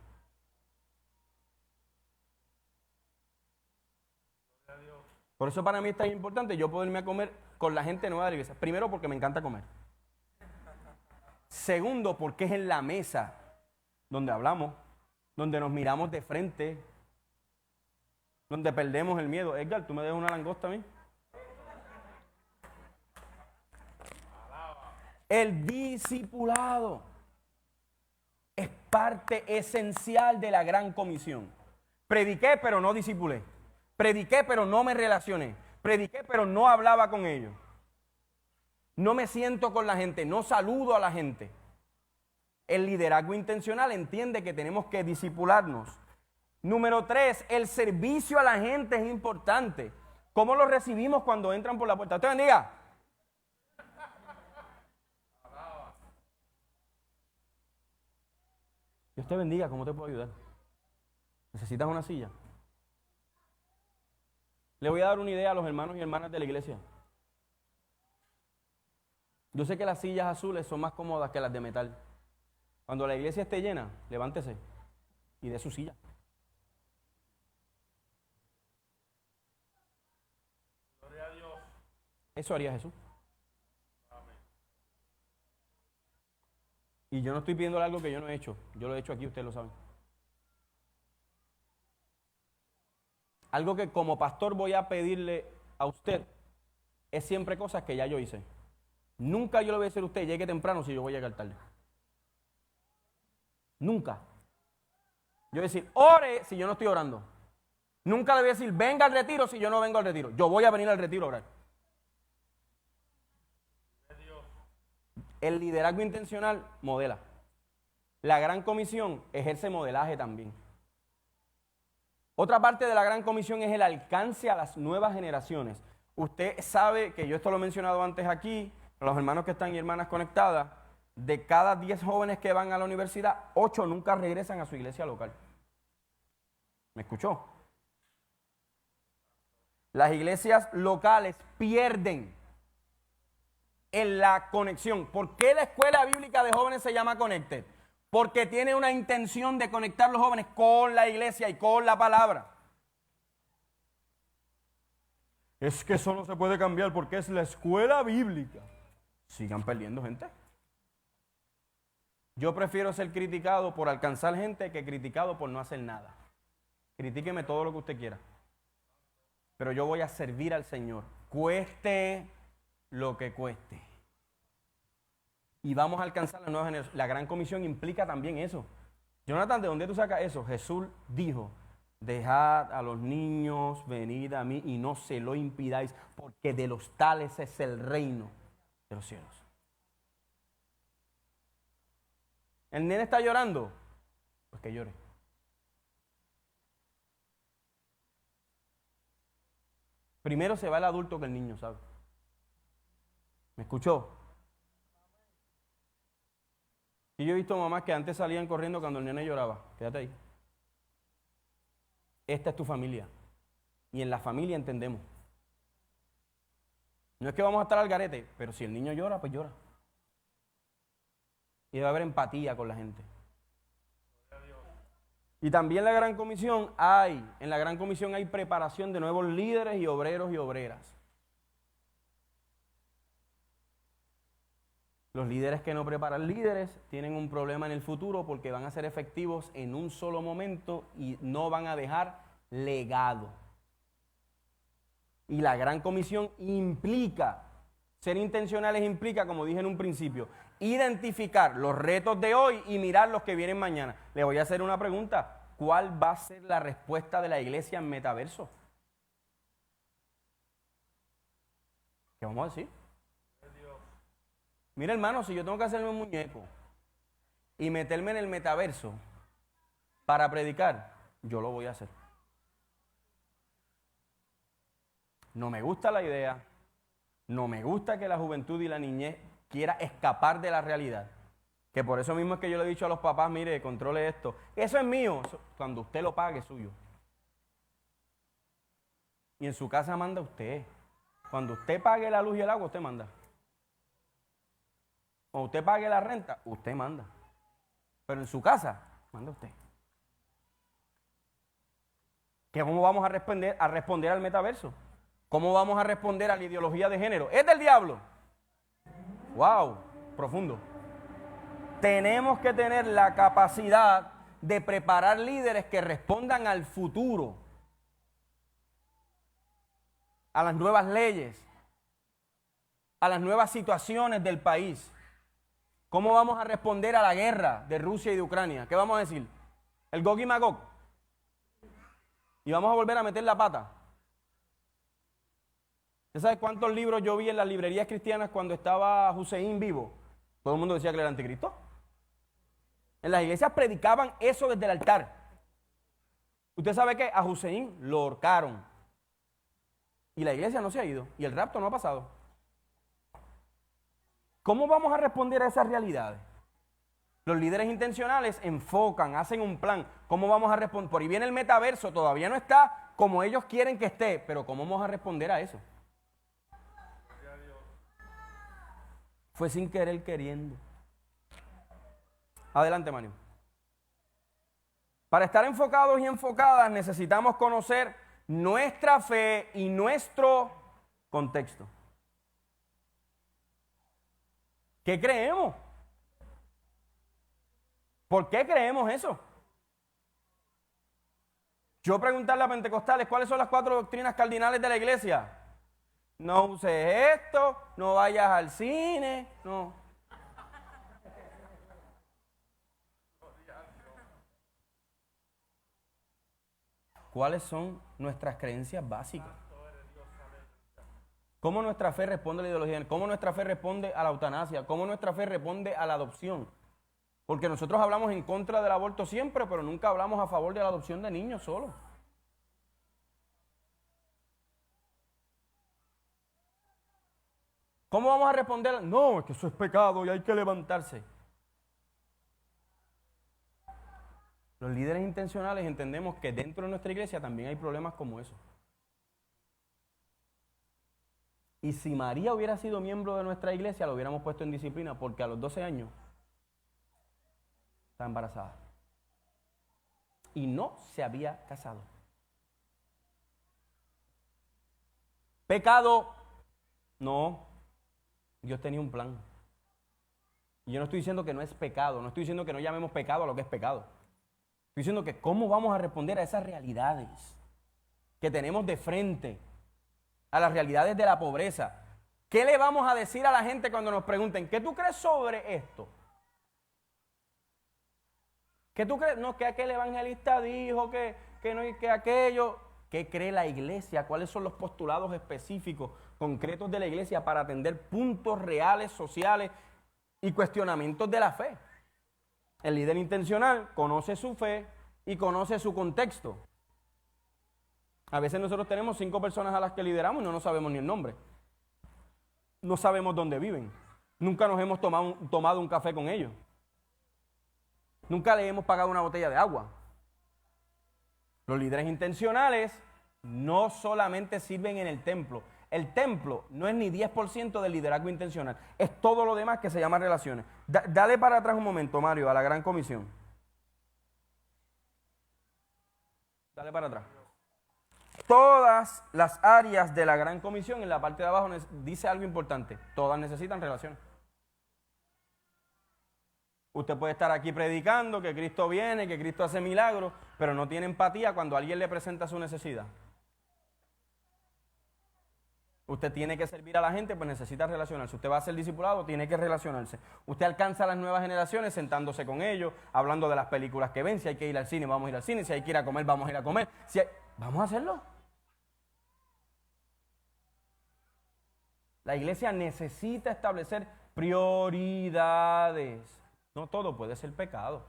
S1: Por eso para mí es tan importante yo poderme a comer con la gente nueva de la iglesia. Primero, porque me encanta comer. Segundo, porque es en la mesa donde hablamos, donde nos miramos de frente, donde perdemos el miedo. Edgar, ¿tú me dejas una langosta a mí? El discipulado es parte esencial de la Gran Comisión. Prediqué, pero no discipulé. Prediqué, pero no me relacioné. Prediqué, pero no hablaba con ellos. No me siento con la gente, no saludo a la gente. El liderazgo intencional entiende que tenemos que discipularnos. Número 3, el servicio a la gente es importante. ¿Cómo lo recibimos cuando entran por la puerta? ¡Te bendiga! Dios te bendiga, ¿cómo te puedo ayudar? ¿Necesitas una silla? Le voy a dar una idea a los hermanos y hermanas de la iglesia. Yo sé que las sillas azules son más cómodas que las de metal. Cuando la iglesia esté llena, levántese y dé su silla. Gloria a Dios. Eso haría Jesús. Amén. Y yo no estoy pidiendo algo que yo no he hecho. Yo lo he hecho aquí, ustedes lo saben. Algo que como pastor voy a pedirle a usted es siempre cosas que ya yo hice. Nunca yo le voy a decir a usted, llegue temprano si yo voy a llegar tarde. Nunca. Yo voy a decir, ore si yo no estoy orando. Nunca le voy a decir, venga al retiro si yo no vengo al retiro. Yo voy a venir al retiro a orar. El liderazgo intencional modela. La Gran Comisión ejerce modelaje también. Otra parte de la Gran Comisión es el alcance a las nuevas generaciones. Usted sabe que yo esto lo he mencionado antes aquí, a los hermanos que están y hermanas conectadas, de cada 10 jóvenes que van a la universidad, 8 nunca regresan a su iglesia local. ¿Me escuchó? Las iglesias locales pierden en la conexión. ¿Por qué la escuela bíblica de jóvenes se llama Connected? Porque tiene una intención de conectar a los jóvenes con la iglesia y con la palabra. Es que eso no se puede cambiar porque es la escuela bíblica. Sigan perdiendo gente. Yo prefiero ser criticado por alcanzar gente que criticado por no hacer nada. Critíqueme todo lo que usted quiera. Pero yo voy a servir al Señor. Cueste lo que cueste. Y vamos a alcanzar la nueva generación. La Gran Comisión implica también eso. Jonathan, ¿de dónde tú sacas eso? Jesús dijo, dejad a los niños venir a mí y no se lo impidáis, porque de los tales es el reino de los cielos. ¿El nene está llorando? Pues que llore. Primero se va el adulto que el niño, ¿sabe? ¿Me escuchó? Y yo he visto mamás que antes salían corriendo cuando el nene lloraba. Quédate ahí. Esta es tu familia. Y en la familia entendemos. No es que vamos a estar al garete, pero si el niño llora, pues llora. Y debe haber empatía con la gente. Y también en la Gran Comisión hay preparación de nuevos líderes y obreros y obreras. Los líderes que no preparan líderes tienen un problema en el futuro porque van a ser efectivos en un solo momento y no van a dejar legado. Y la Gran Comisión implica, ser intencionales implica, como dije en un principio, identificar los retos de hoy y mirar los que vienen mañana. Le voy a hacer una pregunta. ¿Cuál va a ser la respuesta de la iglesia en metaverso? ¿Qué vamos a decir? Mira, hermano, si yo tengo que hacerme un muñeco y meterme en el metaverso para predicar, yo lo voy a hacer. No me gusta la idea, no me gusta que la juventud y la niñez quiera escapar de la realidad. Que por eso mismo es que yo le he dicho a los papás, mire, controle esto. Eso es mío, cuando usted lo pague es suyo. Y en su casa manda usted. Cuando usted pague la luz y el agua, usted manda. Cuando usted pague la renta, usted manda. Pero en su casa, manda usted. ¿Cómo vamos a responder al metaverso? ¿Cómo vamos a responder a la ideología de género? ¿Es del diablo? ¡Wow! Profundo. Tenemos que tener la capacidad de preparar líderes que respondan al futuro, a las nuevas leyes, a las nuevas situaciones del país. ¿Cómo vamos a responder a la guerra de Rusia y de Ucrania? ¿Qué vamos a decir? El Gog y Magog. Y vamos a volver a meter la pata. ¿Usted sabe cuántos libros yo vi en las librerías cristianas cuando estaba Hussein vivo? Todo el mundo decía que él era anticristo. En las iglesias predicaban eso desde el altar. Usted sabe que a Hussein lo ahorcaron. Y la iglesia no se ha ido. Y el rapto no ha pasado. ¿Cómo vamos a responder a esas realidades? Los líderes intencionales enfocan, hacen un plan. ¿Cómo vamos a responder? Por ahí viene el metaverso, todavía no está como ellos quieren que esté, pero ¿cómo vamos a responder a eso? Fue sin querer queriendo. Adelante, Mario. Para estar enfocados y enfocadas necesitamos conocer nuestra fe y nuestro contexto. ¿Qué creemos? ¿Por qué creemos eso? Yo preguntarle a pentecostales, ¿cuáles son las 4 doctrinas cardinales de la iglesia? No uses esto, no vayas al cine, no. ¿Cuáles son nuestras creencias básicas? ¿Cómo nuestra fe responde a la ideología? ¿Cómo nuestra fe responde a la eutanasia? ¿Cómo nuestra fe responde a la adopción? Porque nosotros hablamos en contra del aborto siempre, pero nunca hablamos a favor de la adopción de niños solo. ¿Cómo vamos a responder? No, es que eso es pecado y hay que levantarse. Los líderes intencionales entendemos que dentro de nuestra iglesia también hay problemas como esos. Y si María hubiera sido miembro de nuestra iglesia, lo hubiéramos puesto en disciplina, porque a los 12 años estaba embarazada. Y no se había casado. Pecado, no. Dios tenía un plan. Y yo no estoy diciendo que no es pecado, no estoy diciendo que no llamemos pecado a lo que es pecado. Estoy diciendo que cómo vamos a responder a esas realidades que tenemos de frente, a las realidades de la pobreza. ¿Qué le vamos a decir a la gente cuando nos pregunten, ¿qué tú crees sobre esto? ¿Qué tú crees? No, que aquel evangelista dijo que no, que aquello. ¿Qué cree la iglesia? ¿Cuáles son los postulados específicos, concretos de la iglesia para atender puntos reales, sociales y cuestionamientos de la fe? El líder intencional conoce su fe y conoce su contexto. A veces nosotros tenemos 5 personas a las que lideramos y no nos sabemos ni el nombre. No sabemos dónde viven. Nunca nos hemos tomado un café con ellos. Nunca le hemos pagado una botella de agua. Los líderes intencionales no solamente sirven en el templo. El templo no es ni 10% del liderazgo intencional. Es todo lo demás que se llama relaciones. Dale para atrás un momento, Mario, a la Gran Comisión. Dale para atrás. Todas las áreas de la Gran Comisión, en la parte de abajo dice algo importante. Todas necesitan relaciones. Usted puede estar aquí predicando que Cristo viene, que Cristo hace milagros, pero no tiene empatía cuando alguien le presenta su necesidad. Usted tiene que servir a la gente, pues necesita relacionarse. Usted va a ser discipulado, tiene que relacionarse. Usted alcanza a las nuevas generaciones sentándose con ellos, hablando de las películas que ven. Si hay que ir al cine, vamos a ir al cine. Si hay que ir a comer, vamos a ir a comer. Vamos a hacerlo. La iglesia necesita establecer prioridades. No todo puede ser pecado.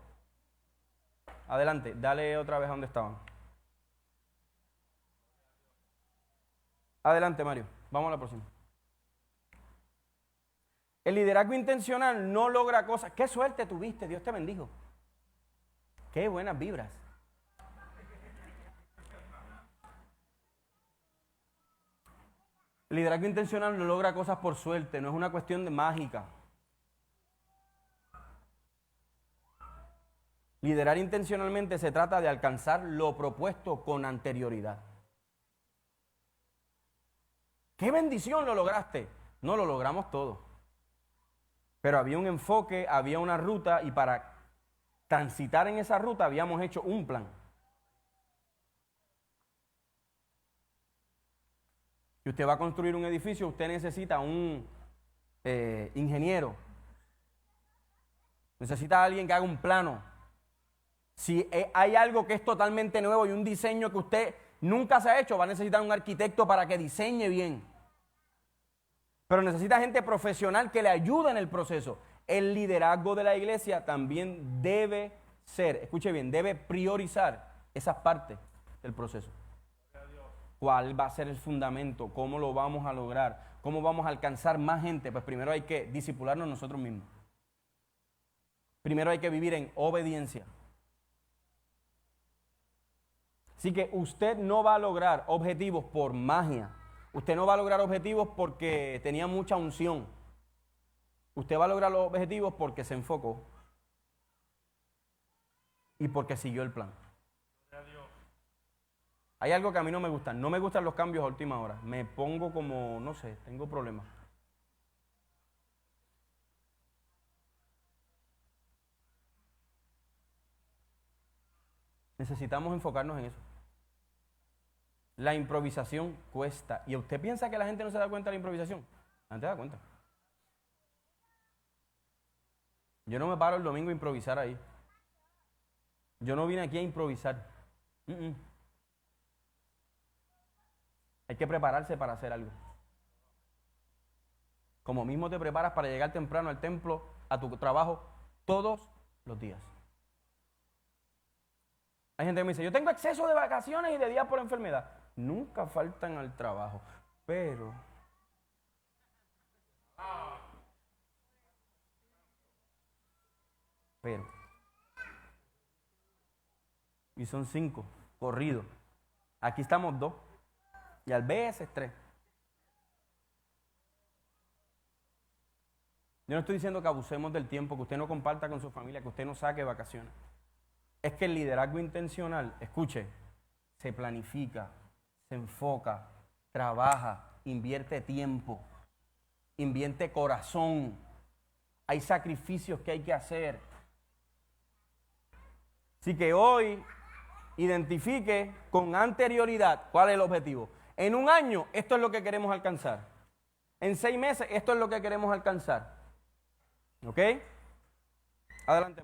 S1: Adelante, dale otra vez a donde estaban. Adelante, Mario. Vamos a la próxima. El liderazgo intencional no logra cosas. ¡Qué suerte tuviste! Dios te bendijo. ¡Qué buenas vibras! El liderazgo intencional no logra cosas por suerte, no es una cuestión de mágica. Liderar intencionalmente se trata de alcanzar lo propuesto con anterioridad. ¡Qué bendición lo lograste! No lo logramos todo. Pero había un enfoque, había una ruta y para transitar en esa ruta habíamos hecho un plan. Si usted va a construir un edificio, usted necesita un ingeniero. Necesita a alguien que haga un plano. Si hay algo que es totalmente nuevo y un diseño que usted nunca se ha hecho, va a necesitar un arquitecto para que diseñe bien. Pero necesita gente profesional que le ayude en el proceso. El liderazgo de la iglesia también debe ser, escuche bien, debe priorizar esas partes del proceso. ¿Cuál va a ser el fundamento? ¿Cómo lo vamos a lograr? ¿Cómo vamos a alcanzar más gente? Pues primero hay que discipularnos nosotros mismos. Primero hay que vivir en obediencia. Así que usted no va a lograr objetivos por magia. Usted no va a lograr objetivos porque tenía mucha unción. Usted va a lograr los objetivos porque se enfocó y porque siguió el plan. Hay algo que a mí no me gusta. No me gustan los cambios a última hora. Me pongo como, no sé, tengo problemas. Necesitamos enfocarnos en eso. La improvisación cuesta. ¿Y usted piensa que la gente no se da cuenta de la improvisación? La gente se da cuenta. Yo no me paro el domingo a improvisar ahí. Yo no vine aquí a improvisar. Hay que prepararse para hacer algo. Como mismo te preparas para llegar temprano al templo, a tu trabajo, todos los días. Hay gente que me dice, yo tengo exceso de vacaciones y de días por enfermedad. Nunca faltan al trabajo, pero y son 5 corridos. Aquí estamos 2 y al veces 3. Yo no estoy diciendo que abusemos del tiempo, que usted no comparta con su familia, que usted no saque vacaciones. Es que el liderazgo intencional, escuche, se planifica, se enfoca, trabaja, invierte tiempo, invierte corazón. Hay sacrificios que hay que hacer. Así que hoy identifique con anterioridad cuál es el objetivo. En un año, esto es lo que queremos alcanzar. En 6 meses, esto es lo que queremos alcanzar. ¿Ok? Adelante.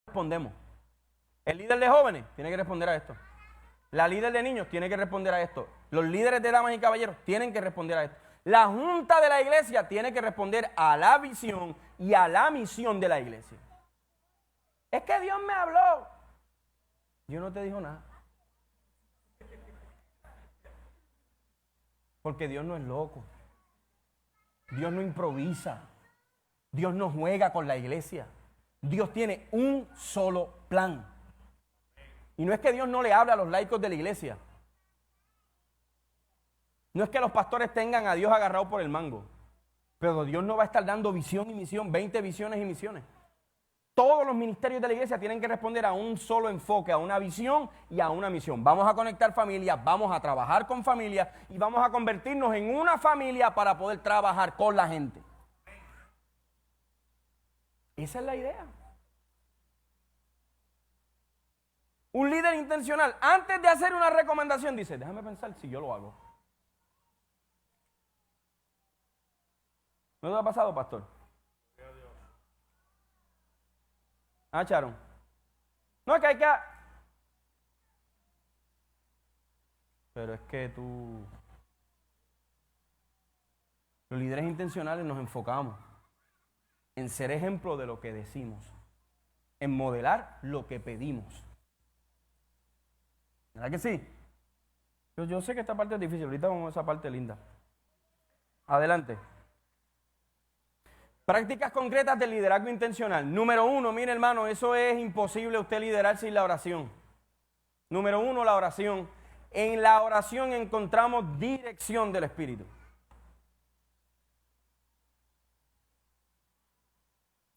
S1: Respondemos. El líder de jóvenes tiene que responder a esto. La líder de niños tiene que responder a esto. Los líderes de damas y caballeros tienen que responder a esto. La junta de la iglesia tiene que responder a la visión y a la misión de la iglesia. Es que Dios me habló. Dios no te dijo nada. Porque Dios no es loco. Dios no improvisa. Dios no juega con la iglesia. Dios tiene un solo plan. Y no es que Dios no le hable a los laicos de la iglesia. No es que los pastores tengan a Dios agarrado por el mango. Pero Dios no va a estar dando visión y misión, 20 visiones y misiones. Todos los ministerios de la iglesia tienen que responder a un solo enfoque, a una visión y a una misión. Vamos a conectar familias, vamos a trabajar con familias y vamos a convertirnos en una familia para poder trabajar con la gente. Esa es la idea. Un líder intencional, antes de hacer una recomendación, dice, déjame pensar si yo lo hago. ¿No te ha pasado, pastor? Ah, Charon. No, es que hay que... Pero es que los líderes intencionales nos enfocamos en ser ejemplo de lo que decimos, en modelar lo que pedimos. ¿Verdad que sí? Yo sé que esta parte es difícil, ahorita vamos a esa parte linda. Adelante. Prácticas concretas del liderazgo intencional. Número 1, mire hermano, eso es imposible usted liderar sin la oración. Número 1, la oración. En la oración encontramos dirección del Espíritu.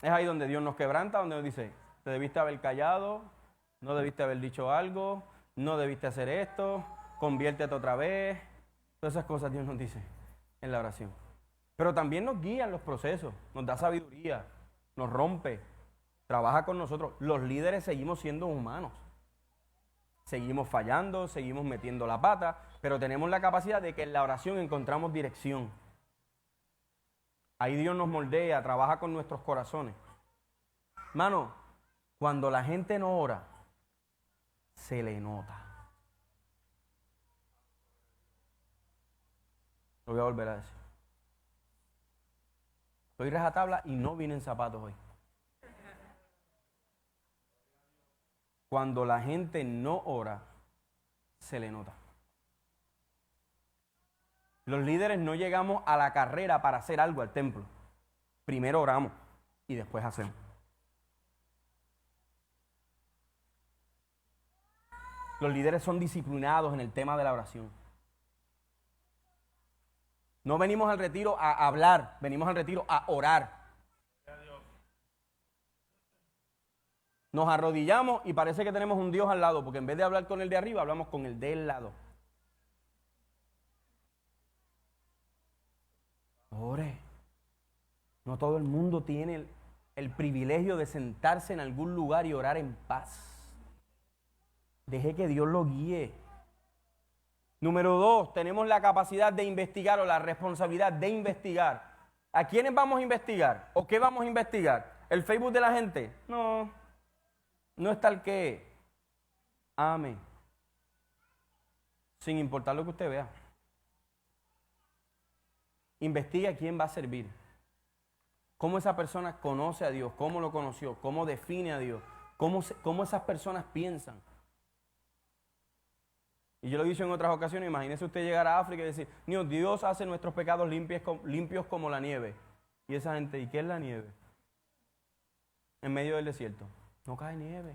S1: Es ahí donde Dios nos quebranta, donde nos dice, te debiste haber callado, no debiste haber dicho algo, no debiste hacer esto, conviértete otra vez. Todas esas cosas Dios nos dice en la oración. Pero también nos guía en los procesos, nos da sabiduría, nos rompe, trabaja con nosotros. Los líderes seguimos siendo humanos. Seguimos fallando, seguimos metiendo la pata, pero tenemos la capacidad de que en la oración encontramos dirección. Ahí Dios nos moldea, trabaja con nuestros corazones. Hermano, cuando la gente no ora, se le nota. Lo voy a volver a decir. Soy rajatabla y no vine en zapatos hoy. Cuando la gente no ora, se le nota. Los líderes no llegamos a la carrera para hacer algo al templo. Primero oramos y después hacemos. Los líderes son disciplinados en el tema de la oración. No venimos al retiro a hablar, venimos al retiro a orar. Nos arrodillamos y parece que tenemos un Dios al lado, porque en vez de hablar con el de arriba, hablamos con el del lado. Ore. No todo el mundo tiene el privilegio de sentarse en algún lugar y orar en paz. Deje que Dios lo guíe. Número 2, tenemos la capacidad de investigar o la responsabilidad de investigar. ¿A quiénes vamos a investigar? ¿O qué vamos a investigar? ¿El Facebook de la gente? No, no está el que ame. Sin importar lo que usted vea. Investigue a quién va a servir. Cómo esa persona conoce a Dios, cómo lo conoció, cómo define a Dios, cómo esas personas piensan. Y yo lo he dicho en otras ocasiones, imagínese usted llegar a África y decir, Dios hace nuestros pecados limpios como la nieve. Y esa gente, ¿y qué es la nieve? En medio del desierto. No cae nieve.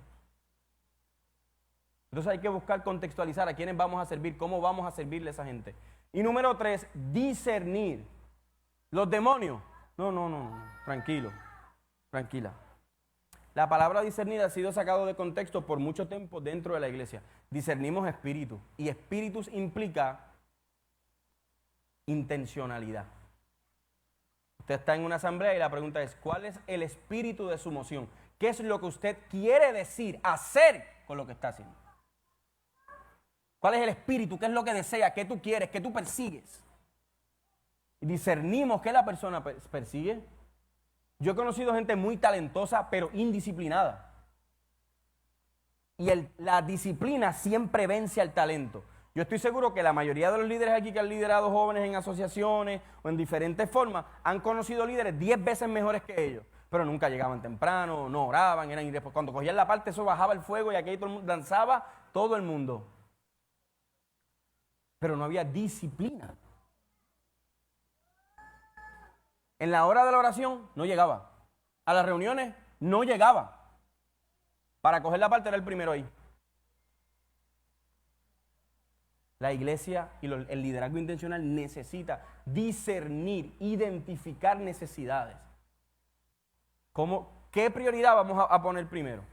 S1: Entonces hay que buscar contextualizar a quiénes vamos a servir, cómo vamos a servirle a esa gente. Y número 3, discernir. Los demonios. No, tranquilo, tranquila. La palabra discernir ha sido sacado de contexto por mucho tiempo dentro de la iglesia. Discernimos espíritus y espíritus implica intencionalidad. Usted está en una asamblea y la pregunta es, ¿cuál es el espíritu de su moción? ¿Qué es lo que usted quiere decir, hacer con lo que está haciendo? ¿Cuál es el espíritu? ¿Qué es lo que desea? ¿Qué tú quieres? ¿Qué tú persigues? Y discernimos qué la persona persigue. Yo he conocido gente muy talentosa, pero indisciplinada. Y la disciplina siempre vence al talento. Yo estoy seguro que la mayoría de los líderes aquí que han liderado jóvenes en asociaciones o en diferentes formas, han conocido líderes 10 veces mejores que ellos. Pero nunca llegaban temprano, no oraban, eran irresponsables. Cuando cogían la parte, eso bajaba el fuego y aquí todo el mundo danzaba, todo el mundo. Pero no había disciplina. En la hora de la oración no llegaba. A las reuniones no llegaba. Para coger la parte era el primero ahí. La iglesia y el liderazgo intencional necesita discernir, identificar necesidades. ¿Qué prioridad vamos a poner primero?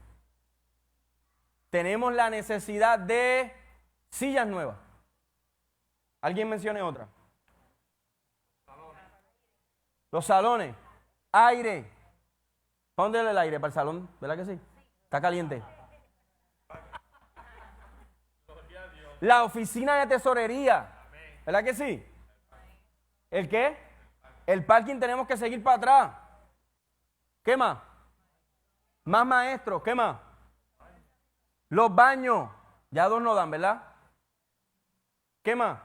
S1: Tenemos la necesidad de sillas nuevas. ¿Alguien mencione otra? Los salones, aire. ¿Para dónde es el aire? ¿Para el salón? ¿Verdad que sí? Está caliente. La oficina de tesorería. ¿Verdad que sí? ¿El qué? El parking tenemos que seguir para atrás. ¿Qué más? Más maestros. ¿Qué más? Los baños. Ya 2 no dan, ¿verdad? ¿Qué más?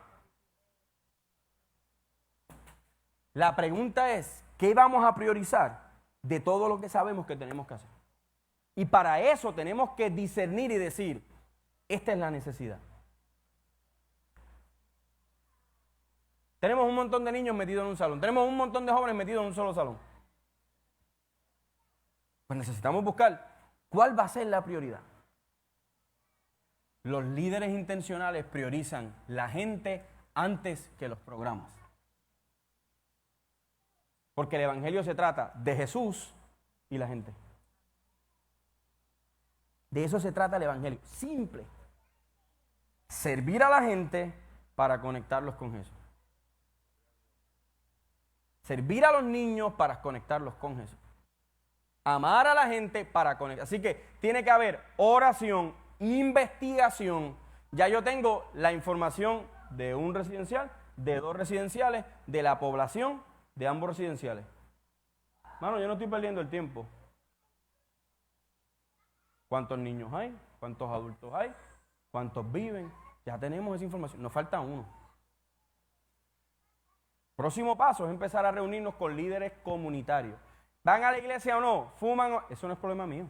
S1: La pregunta es, ¿qué vamos a priorizar de todo lo que sabemos que tenemos que hacer? Y para eso tenemos que discernir y decir, esta es la necesidad. Tenemos un montón de niños metidos en un salón, tenemos un montón de jóvenes metidos en un solo salón. Pues necesitamos buscar cuál va a ser la prioridad. Los líderes intencionales priorizan la gente antes que los programas. Porque el evangelio se trata de Jesús y la gente. De eso se trata el evangelio. Simple. Servir a la gente para conectarlos con Jesús. Servir a los niños para conectarlos con Jesús. Amar a la gente para conectar. Así que tiene que haber oración, investigación. Ya yo tengo la información de un residencial, de 2 residenciales, de la población de ambos residenciales. Mano, yo no estoy perdiendo el tiempo. ¿Cuántos niños hay? ¿Cuántos adultos hay? ¿Cuántos viven? Ya tenemos esa información. Nos falta uno. Próximo paso es empezar a reunirnos con líderes comunitarios. ¿Van a la iglesia o no? ¿Fuman o...? Eso no es problema mío.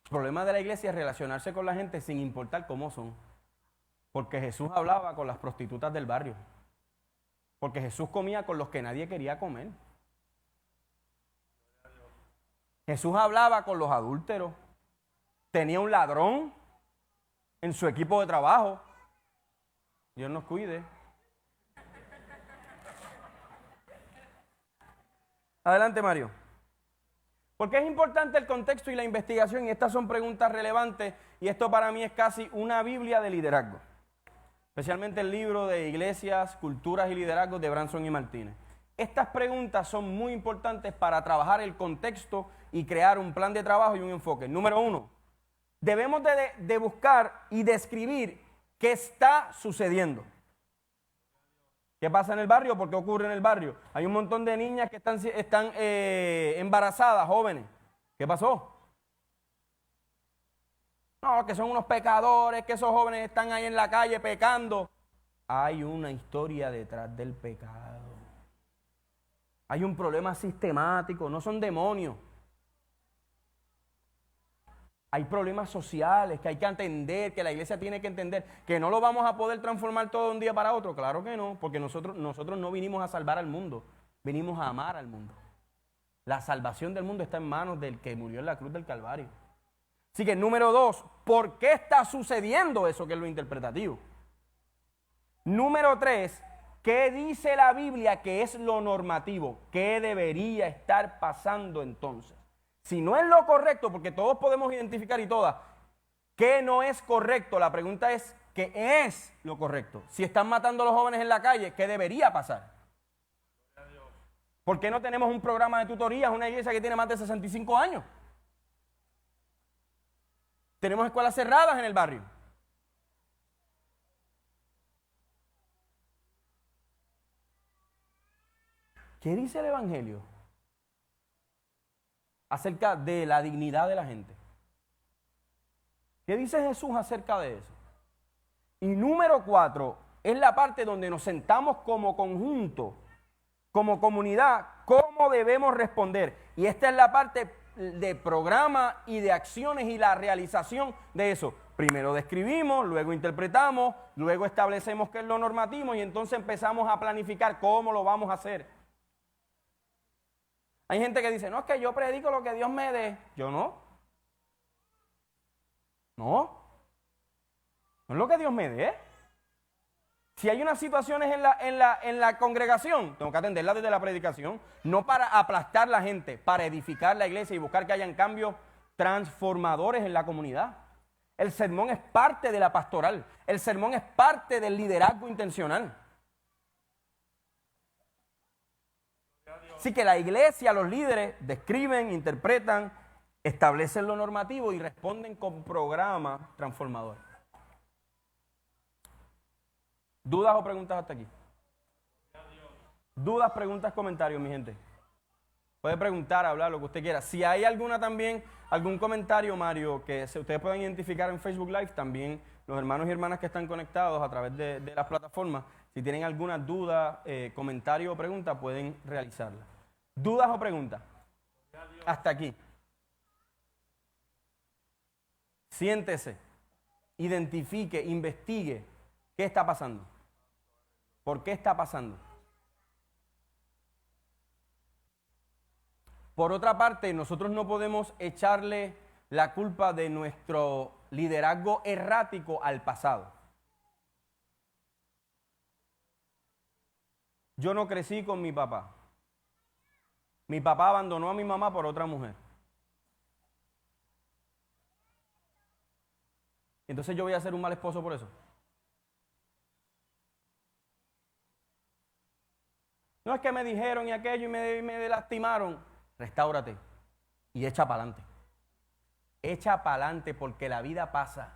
S1: El problema de la iglesia es relacionarse con la gente sin importar cómo son. Porque Jesús hablaba con las prostitutas del barrio. Porque Jesús comía con los que nadie quería comer. Jesús hablaba con los adúlteros. Tenía un ladrón en su equipo de trabajo. Dios nos cuide. Adelante, Mario. ¿Por qué es importante el contexto y la investigación? Y estas son preguntas relevantes y esto para mí es casi una Biblia de liderazgo. Especialmente el libro de Iglesias, Culturas y Liderazgos de Branson y Martínez. Estas preguntas son muy importantes para trabajar el contexto y crear un plan de trabajo y un enfoque. Número 1, debemos de buscar y describir qué está sucediendo. ¿Qué pasa en el barrio? ¿Por qué ocurre en el barrio? Hay un montón de niñas que están embarazadas, jóvenes. ¿Qué pasó? No, que son unos pecadores, que esos jóvenes están ahí en la calle pecando. Hay una historia detrás del pecado. Hay un problema sistemático, no son demonios. Hay problemas sociales que hay que entender, que la iglesia tiene que entender, que no lo vamos a poder transformar todo de un día para otro. Claro que no, porque nosotros no vinimos a salvar al mundo, vinimos a amar al mundo. La salvación del mundo está en manos del que murió en la cruz del Calvario. Así que número 2, ¿por qué está sucediendo eso que es lo interpretativo? Número 3, ¿qué dice la Biblia que es lo normativo? ¿Qué debería estar pasando entonces? Si no es lo correcto, porque todos podemos identificar y todas, ¿qué no es correcto? La pregunta es, ¿qué es lo correcto? Si están matando a los jóvenes en la calle, ¿qué debería pasar? ¿Por qué no tenemos un programa de tutorías, una iglesia que tiene más de 65 años? Tenemos escuelas cerradas en el barrio. ¿Qué dice el Evangelio acerca de la dignidad de la gente? ¿Qué dice Jesús acerca de eso? Y número 4 es la parte donde nos sentamos como conjunto, como comunidad, cómo debemos responder. Y esta es la parte de programa y de acciones y la realización de eso. Primero describimos, luego interpretamos, luego establecemos qué es lo normativo y entonces empezamos a planificar cómo lo vamos a hacer. Hay gente que dice, no, es que yo predico lo que Dios me dé. Yo no. No. No es lo que Dios me dé. Si hay unas situaciones en la congregación, tengo que atenderlas desde la predicación, no para aplastar la gente, para edificar la iglesia y buscar que hayan cambios transformadores en la comunidad. El sermón es parte de la pastoral. El sermón es parte del liderazgo intencional. Así que la iglesia, los líderes, describen, interpretan, establecen lo normativo y responden con programas transformadores. ¿Dudas o preguntas hasta aquí? Dudas, preguntas, comentarios, mi gente. Puede preguntar, hablar, lo que usted quiera. Si hay alguna también, algún comentario, Mario, que ustedes puedan identificar en Facebook Live, también los hermanos y hermanas que están conectados a través de las plataformas, si tienen alguna duda, comentario o pregunta, pueden realizarla. ¿Dudas o preguntas? Hasta aquí. Siéntese, identifique, investigue qué está pasando. ¿Por qué está pasando? Por otra parte, nosotros no podemos echarle la culpa de nuestro liderazgo errático al pasado. Yo no crecí con mi papá. Mi papá abandonó a mi mamá por otra mujer. Entonces yo voy a ser un mal esposo por eso. No es que me dijeron y aquello y me lastimaron. Restáurate y echa para adelante. Echa para adelante porque la vida pasa.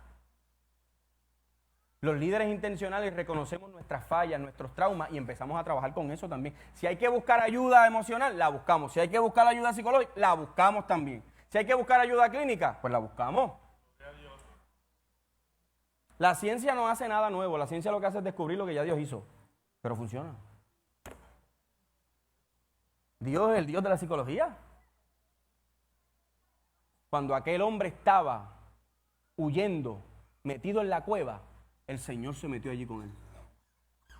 S1: Los líderes intencionales reconocemos nuestras fallas, nuestros traumas y empezamos a trabajar con eso también. Si hay que buscar ayuda emocional, la buscamos. Si hay que buscar ayuda psicológica, la buscamos también. Si hay que buscar ayuda clínica, pues la buscamos. La ciencia no hace nada nuevo. La ciencia lo que hace es descubrir lo que ya Dios hizo. Pero funciona. Dios es el Dios de la psicología. Cuando aquel hombre estaba huyendo, metido en la cueva, el Señor se metió allí con él.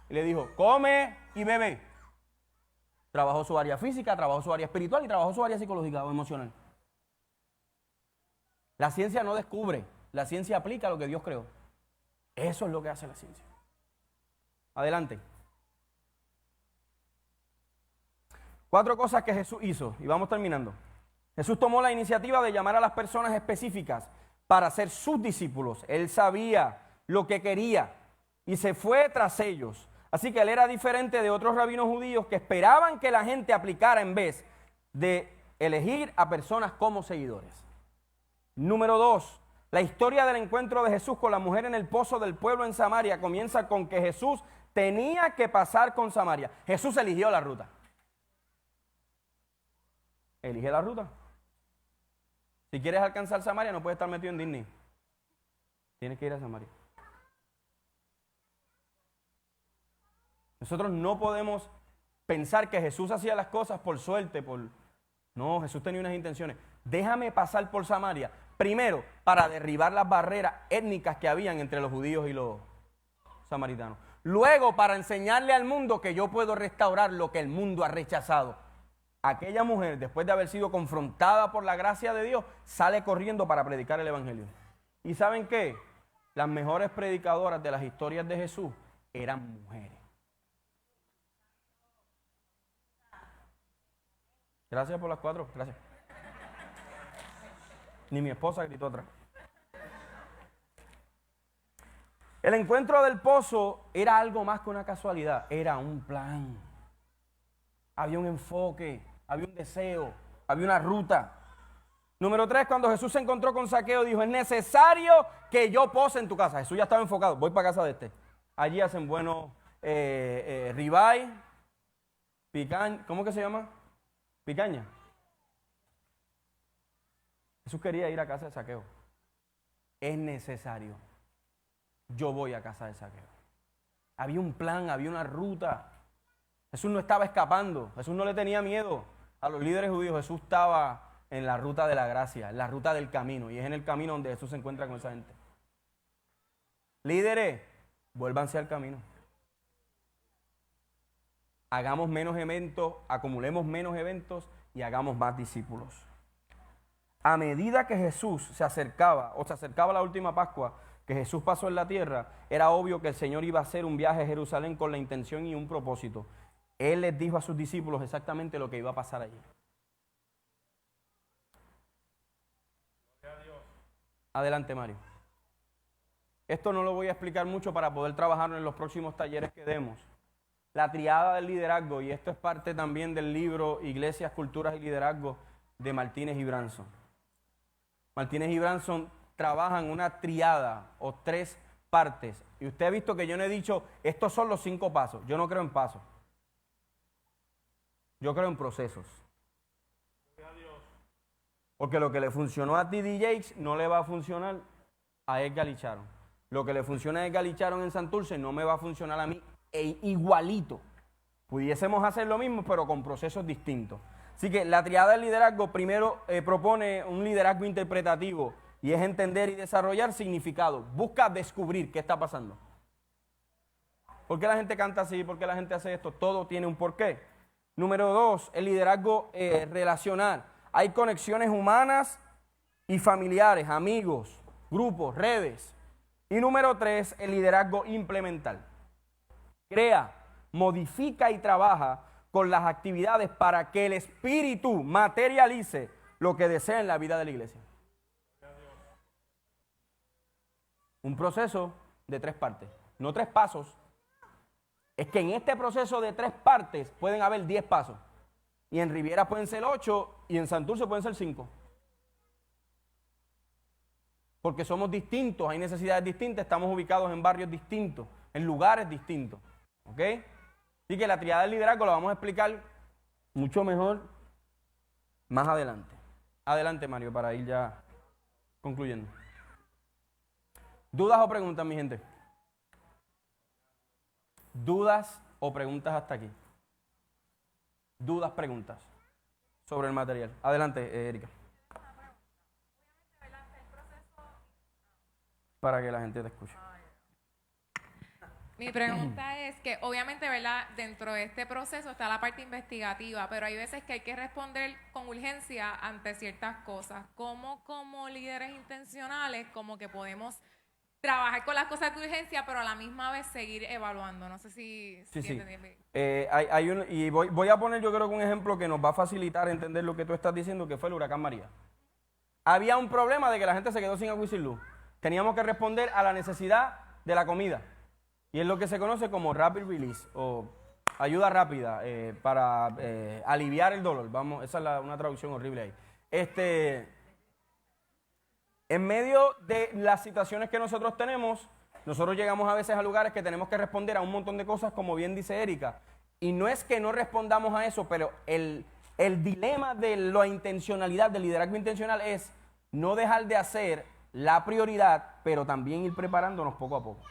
S1: Y le dijo, come y bebe. Trabajó su área física, trabajó su área espiritual y trabajó su área psicológica o emocional. La ciencia no descubre, la ciencia aplica lo que Dios creó. Eso es lo que hace la ciencia. Adelante. 4 cosas que Jesús hizo, y vamos terminando. Jesús tomó la iniciativa de llamar a las personas específicas para ser sus discípulos. Él sabía lo que quería y se fue tras ellos. Así que él era diferente de otros rabinos judíos que esperaban que la gente aplicara en vez de elegir a personas como seguidores. Número 2, la historia del encuentro de Jesús con la mujer en el pozo del pueblo en Samaria comienza con que Jesús tenía que pasar con Samaria. Jesús eligió la ruta. Elige la ruta. Si quieres alcanzar Samaria, no puedes estar metido en Disney. Tienes que ir a Samaria. Nosotros no podemos pensar que Jesús hacía las cosas por suerte, No, Jesús tenía unas intenciones. Déjame pasar por Samaria, primero, para derribar las barreras étnicas que habían entre los judíos y los samaritanos. Luego, para enseñarle al mundo que yo puedo restaurar lo que el mundo ha rechazado. Aquella mujer, después de haber sido confrontada por la gracia de Dios, sale corriendo para predicar el evangelio. ¿Y saben qué? Las mejores predicadoras de las historias de Jesús eran mujeres. Gracias por las 4, gracias. Ni mi esposa gritó atrás. El encuentro del pozo era algo más que una casualidad, era un plan. Había un enfoque, había un deseo, había una ruta. Número 3, cuando Jesús se encontró con Zaqueo, dijo, es necesario que yo pose en tu casa. Jesús ya estaba enfocado, voy para casa de este. Allí hacen buenos ribeye, picaña, ¿cómo que se llama? Picaña. Jesús quería ir a casa de Zaqueo. Es necesario. Yo voy a casa de Zaqueo. Había un plan, había una ruta. Jesús no estaba escapando. Jesús no le tenía miedo a los líderes judíos. Jesús estaba en la ruta de la gracia, en la ruta del camino. Y es en el camino donde Jesús se encuentra con esa gente. Líderes, vuélvanse al camino. Hagamos menos eventos, acumulemos menos eventos y hagamos más discípulos. A medida que Jesús se acercaba la última Pascua, que Jesús pasó en la tierra, era obvio que el Señor iba a hacer un viaje a Jerusalén con la intención y un propósito. Él les dijo a sus discípulos exactamente lo que iba a pasar allí. Adelante, Mario. Esto no lo voy a explicar mucho para poder trabajarlo en los próximos talleres que demos. La triada del liderazgo, y esto es parte también del libro Iglesias, Culturas y Liderazgo de Martínez y Branson. Martínez y Branson trabajan una triada o 3 partes. Y usted ha visto que yo no he dicho, estos son los 5 pasos. Yo no creo en pasos. Yo creo en procesos. Porque lo que le funcionó a T.D. Jakes no le va a funcionar a Edgar Lee Sharon. Lo que le funciona a Edgar Lee Sharon en Santurce no me va a funcionar a mí igualito. Pudiésemos hacer lo mismo, pero con procesos distintos. Así que la triada del liderazgo primero propone un liderazgo interpretativo y es entender y desarrollar significado. Busca descubrir qué está pasando. ¿Por qué la gente canta así? ¿Por qué la gente hace esto? Todo tiene un porqué. Número 2, el liderazgo relacional. Hay conexiones humanas y familiares, amigos, grupos, redes. Y número 3, el liderazgo implemental. Crea, modifica y trabaja con las actividades para que el Espíritu materialice lo que desea en la vida de la iglesia. Un proceso de 3 partes, no 3 pasos. Es que en este proceso de 3 partes pueden haber 10 pasos. Y en Riviera pueden ser 8 y en Santurce pueden ser 5. Porque somos distintos, hay necesidades distintas, estamos ubicados en barrios distintos, en lugares distintos. ¿Ok? Así que la triada del liderazgo la vamos a explicar mucho mejor más adelante. Adelante, Mario, para ir ya concluyendo. ¿Dudas o preguntas, mi gente? ¿Dudas o preguntas hasta aquí? Dudas, preguntas sobre el material. Adelante, Erika. Para que la gente te escuche.
S2: Mi pregunta es que obviamente, ¿verdad? Dentro de este proceso está la parte investigativa, pero hay veces que hay que responder con urgencia ante ciertas cosas. ¿Cómo como líderes intencionales como que podemos trabajar con las cosas de urgencia, pero a la misma vez seguir evaluando? No sé si entendí bien.
S1: Y voy a poner yo creo que un ejemplo que nos va a facilitar entender lo que tú estás diciendo, que fue el huracán María. Había un problema de que la gente se quedó sin agua y sin luz. Teníamos que responder a la necesidad de la comida. Y es lo que se conoce como rapid release o ayuda rápida para aliviar el dolor. Vamos, esa es una traducción horrible ahí. En medio de las situaciones que nosotros tenemos, nosotros llegamos a veces a lugares que tenemos que responder a un montón de cosas, como bien dice Erika. Y no es que no respondamos a eso, pero el dilema de la intencionalidad, del liderazgo intencional, es no dejar de hacer la prioridad, pero también ir preparándonos poco a poco.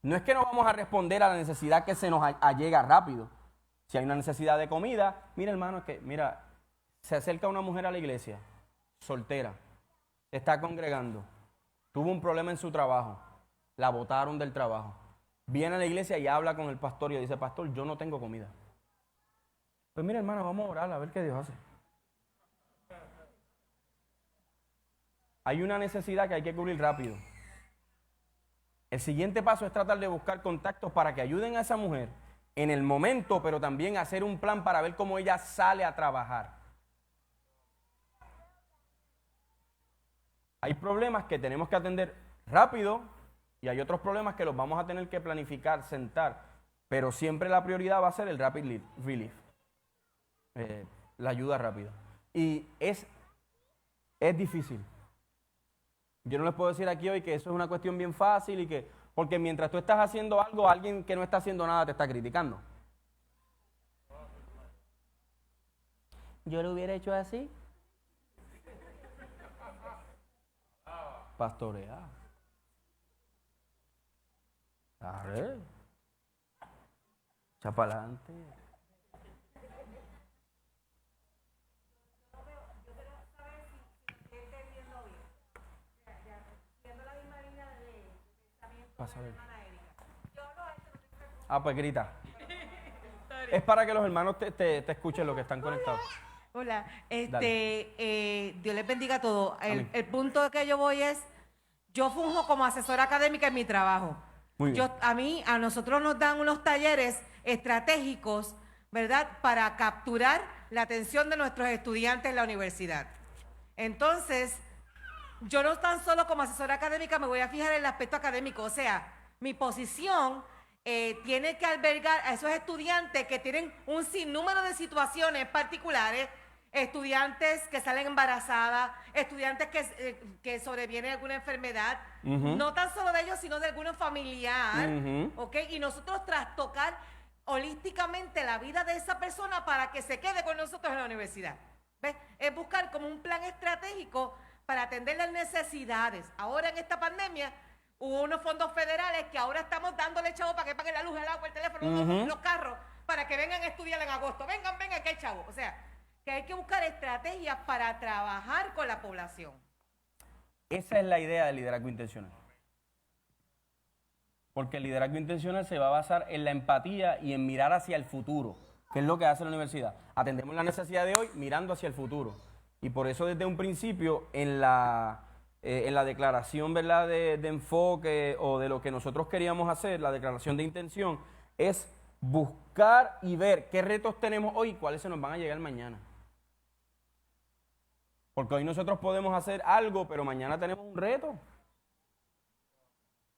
S1: No es que no vamos a responder a la necesidad que se nos allega rápido. Si hay una necesidad de comida, mira hermano, es que, mira, se acerca una mujer a la iglesia, soltera, se está congregando, tuvo un problema en su trabajo, la botaron del trabajo, viene a la iglesia y habla con el pastor y dice, pastor, yo no tengo comida. Pues mira hermano, vamos a orar a ver qué Dios hace. Hay una necesidad que hay que cubrir rápido. El siguiente paso es tratar de buscar contactos para que ayuden a esa mujer en el momento, pero también hacer un plan para ver cómo ella sale a trabajar. Hay problemas que tenemos que atender rápido y hay otros problemas que los vamos a tener que planificar, sentar, pero siempre la prioridad va a ser el rapid relief, la ayuda rápida. Y es difícil. Yo no les puedo decir aquí hoy que eso es una cuestión bien fácil y que, porque mientras tú estás haciendo algo, alguien que no está haciendo nada te está criticando. Yo lo hubiera hecho así. Pastorea. A ver. Echa para adelante. Pues grita. Es para que los hermanos te escuchen los que están conectados.
S3: Hola, Dios les bendiga a todos. El punto que yo voy es, yo funjo como asesora académica en mi trabajo.
S1: Muy bien.
S3: A nosotros nos dan unos talleres estratégicos, ¿verdad? Para capturar la atención de nuestros estudiantes en la universidad. Entonces, yo no tan solo como asesora académica me voy a fijar en el aspecto académico, o sea, mi posición tiene que albergar a esos estudiantes que tienen un sinnúmero de situaciones particulares, estudiantes que salen embarazadas, estudiantes que sobreviene alguna enfermedad, no tan solo de ellos, sino de alguno familiar, ¿ok? Y nosotros trastocar holísticamente la vida de esa persona para que se quede con nosotros en la universidad. ¿Ves? Es buscar como un plan estratégico para atender las necesidades. Ahora en esta pandemia hubo unos fondos federales que ahora estamos dándole chavo para que paguen la luz, el agua, el teléfono, los carros, para que vengan a estudiar en agosto. Vengan, que hay chavo. O sea, que hay que buscar estrategias para trabajar con la población.
S1: Esa es la idea del liderazgo intencional. Porque el liderazgo intencional se va a basar en la empatía y en mirar hacia el futuro, que es lo que hace la universidad. Atendemos la necesidad de hoy mirando hacia el futuro. Y por eso desde un principio en la declaración, ¿verdad?, de enfoque o de lo que nosotros queríamos hacer, la declaración de intención, es buscar y ver qué retos tenemos hoy y cuáles se nos van a llegar mañana. Porque hoy nosotros podemos hacer algo, pero mañana tenemos un reto.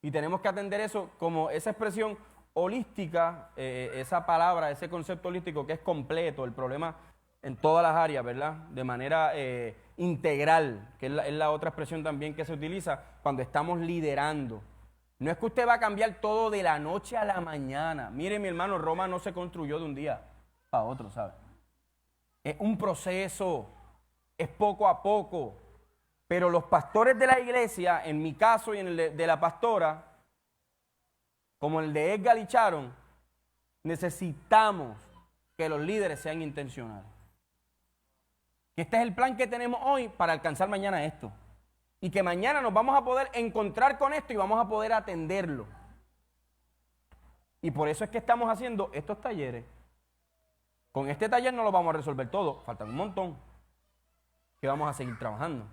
S1: Y tenemos que atender eso como esa expresión holística, esa palabra, ese concepto holístico que es completo, el problema en todas las áreas, ¿verdad? De manera integral, que es la otra expresión también que se utiliza cuando estamos liderando. No es que usted va a cambiar todo de la noche a la mañana. Mire, mi hermano, Roma no se construyó de un día para otro, ¿sabe? Es un proceso, es poco a poco. Pero los pastores de la iglesia, en mi caso y en el de la pastora, como el de Edgar y Sharon, necesitamos que los líderes sean intencionales. Que este es el plan que tenemos hoy para alcanzar mañana esto. Y que mañana nos vamos a poder encontrar con esto y vamos a poder atenderlo. Y por eso es que estamos haciendo estos talleres. Con este taller no lo vamos a resolver todo, faltan un montón que vamos a seguir trabajando.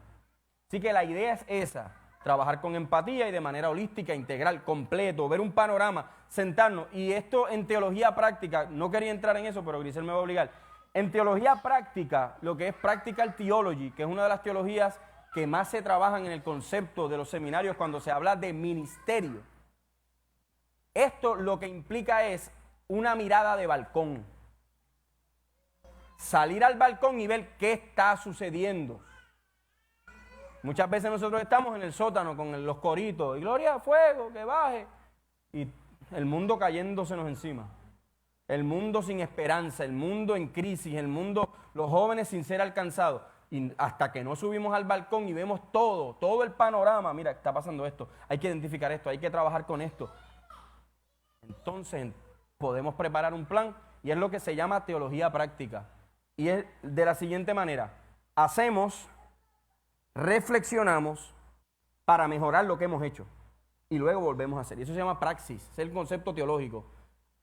S1: Así que la idea es esa, trabajar con empatía y de manera holística, integral, completo, ver un panorama, sentarnos. Y esto en teología práctica, no quería entrar en eso, pero Grisel me va a obligar. En teología práctica, lo que es practical theology, que es una de las teologías que más se trabajan en el concepto de los seminarios cuando se habla de ministerio. Esto lo que implica es una mirada de balcón. Salir al balcón y ver qué está sucediendo. Muchas veces nosotros estamos en el sótano con los coritos, y gloria a fuego, que baje, y el mundo cayéndosenos encima. El mundo sin esperanza, el mundo en crisis, el mundo, los jóvenes sin ser alcanzados. Y hasta que no subimos al balcón y vemos todo el panorama, mira, está pasando esto, hay que identificar esto, hay que trabajar con esto. Entonces podemos preparar un plan y es lo que se llama teología práctica. Y es de la siguiente manera, hacemos, reflexionamos para mejorar lo que hemos hecho y luego volvemos a hacer. Y eso se llama praxis, es el concepto teológico.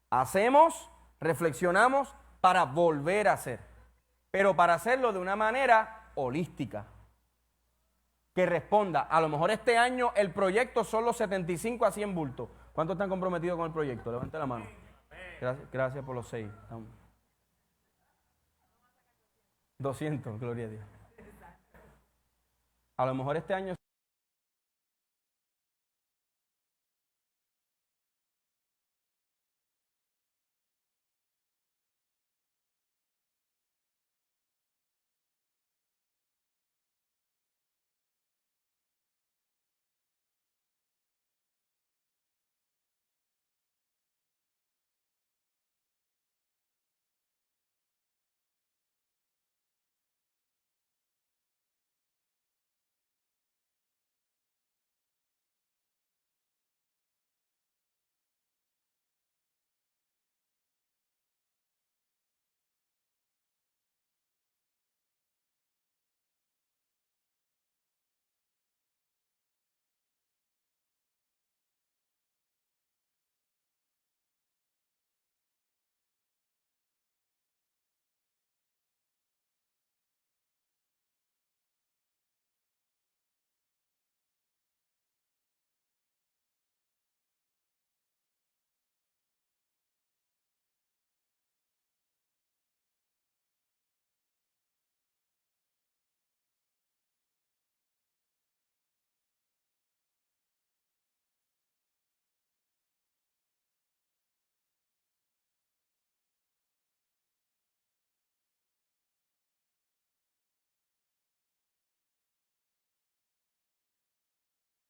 S1: Hacemos, reflexionamos para volver a hacer, pero para hacerlo de una manera holística, que responda. A lo mejor este año el proyecto son los 75 a 100 bultos. ¿Cuántos están comprometidos con el proyecto? Levante la mano. Gracias por los 6. 200, gloria a Dios. A lo mejor este año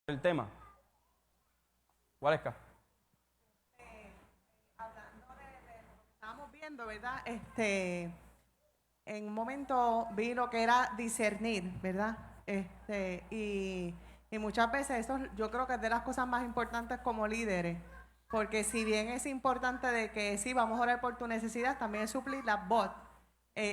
S1: el tema. Gualesca.
S4: Hablando de lo que estábamos viendo, ¿verdad? En un momento vi lo que era discernir, ¿verdad? Y muchas veces eso yo creo que es de las cosas más importantes como líderes, porque si bien es importante de que sí, vamos a orar por tu necesidad, también es suplir las voz.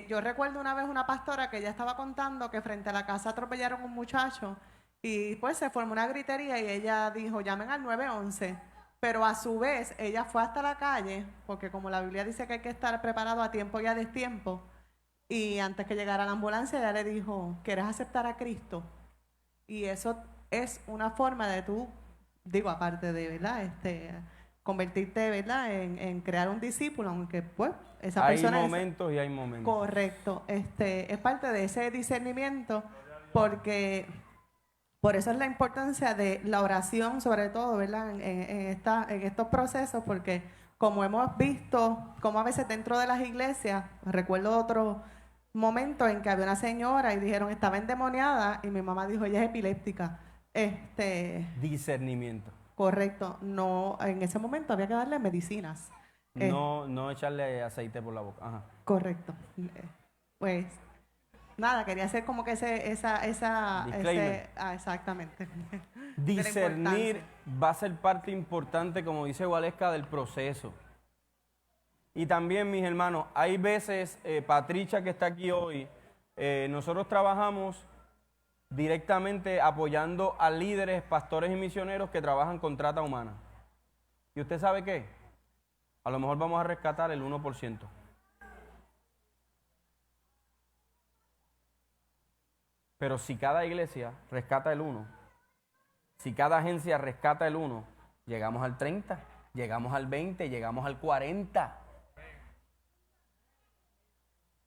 S4: Yo recuerdo una vez una pastora que ella estaba contando que frente a la casa atropellaron a un muchacho y pues se formó una gritería y ella dijo, llamen al 911. Pero a su vez, ella fue hasta la calle, porque como la Biblia dice que hay que estar preparado a tiempo y a destiempo, Y antes que llegara la ambulancia, ella le dijo, ¿quieres aceptar a Cristo? Y eso es una forma de tú, digo, aparte de, ¿verdad? Convertirte, ¿verdad? En crear un discípulo, aunque pues esa
S1: Hay
S4: persona
S1: momentos y hay momentos.
S4: correcto, es parte de ese discernimiento, porque por eso es la importancia de la oración, sobre todo, ¿verdad? En estos procesos, porque como hemos visto, como a veces dentro de las iglesias, recuerdo otro momento en que había una señora y dijeron estaba endemoniada y mi mamá dijo ella es epiléptica.
S1: Discernimiento.
S4: Correcto, no, en ese momento había que darle medicinas.
S1: No echarle aceite por la boca. Ajá.
S4: Correcto. Pues nada, quería hacer como que
S1: Disclaimer.
S4: exactamente.
S1: Discernir va a ser parte importante, como dice Waleska, del proceso. Y también, mis hermanos, hay veces, Patricia que está aquí hoy, nosotros trabajamos directamente apoyando a líderes, pastores y misioneros que trabajan con trata humana. ¿Y usted sabe qué? A lo mejor vamos a rescatar el 1%. Pero si cada iglesia rescata el 1%, si cada agencia rescata el 1%, llegamos al 30%, llegamos al 20%, llegamos al 40%.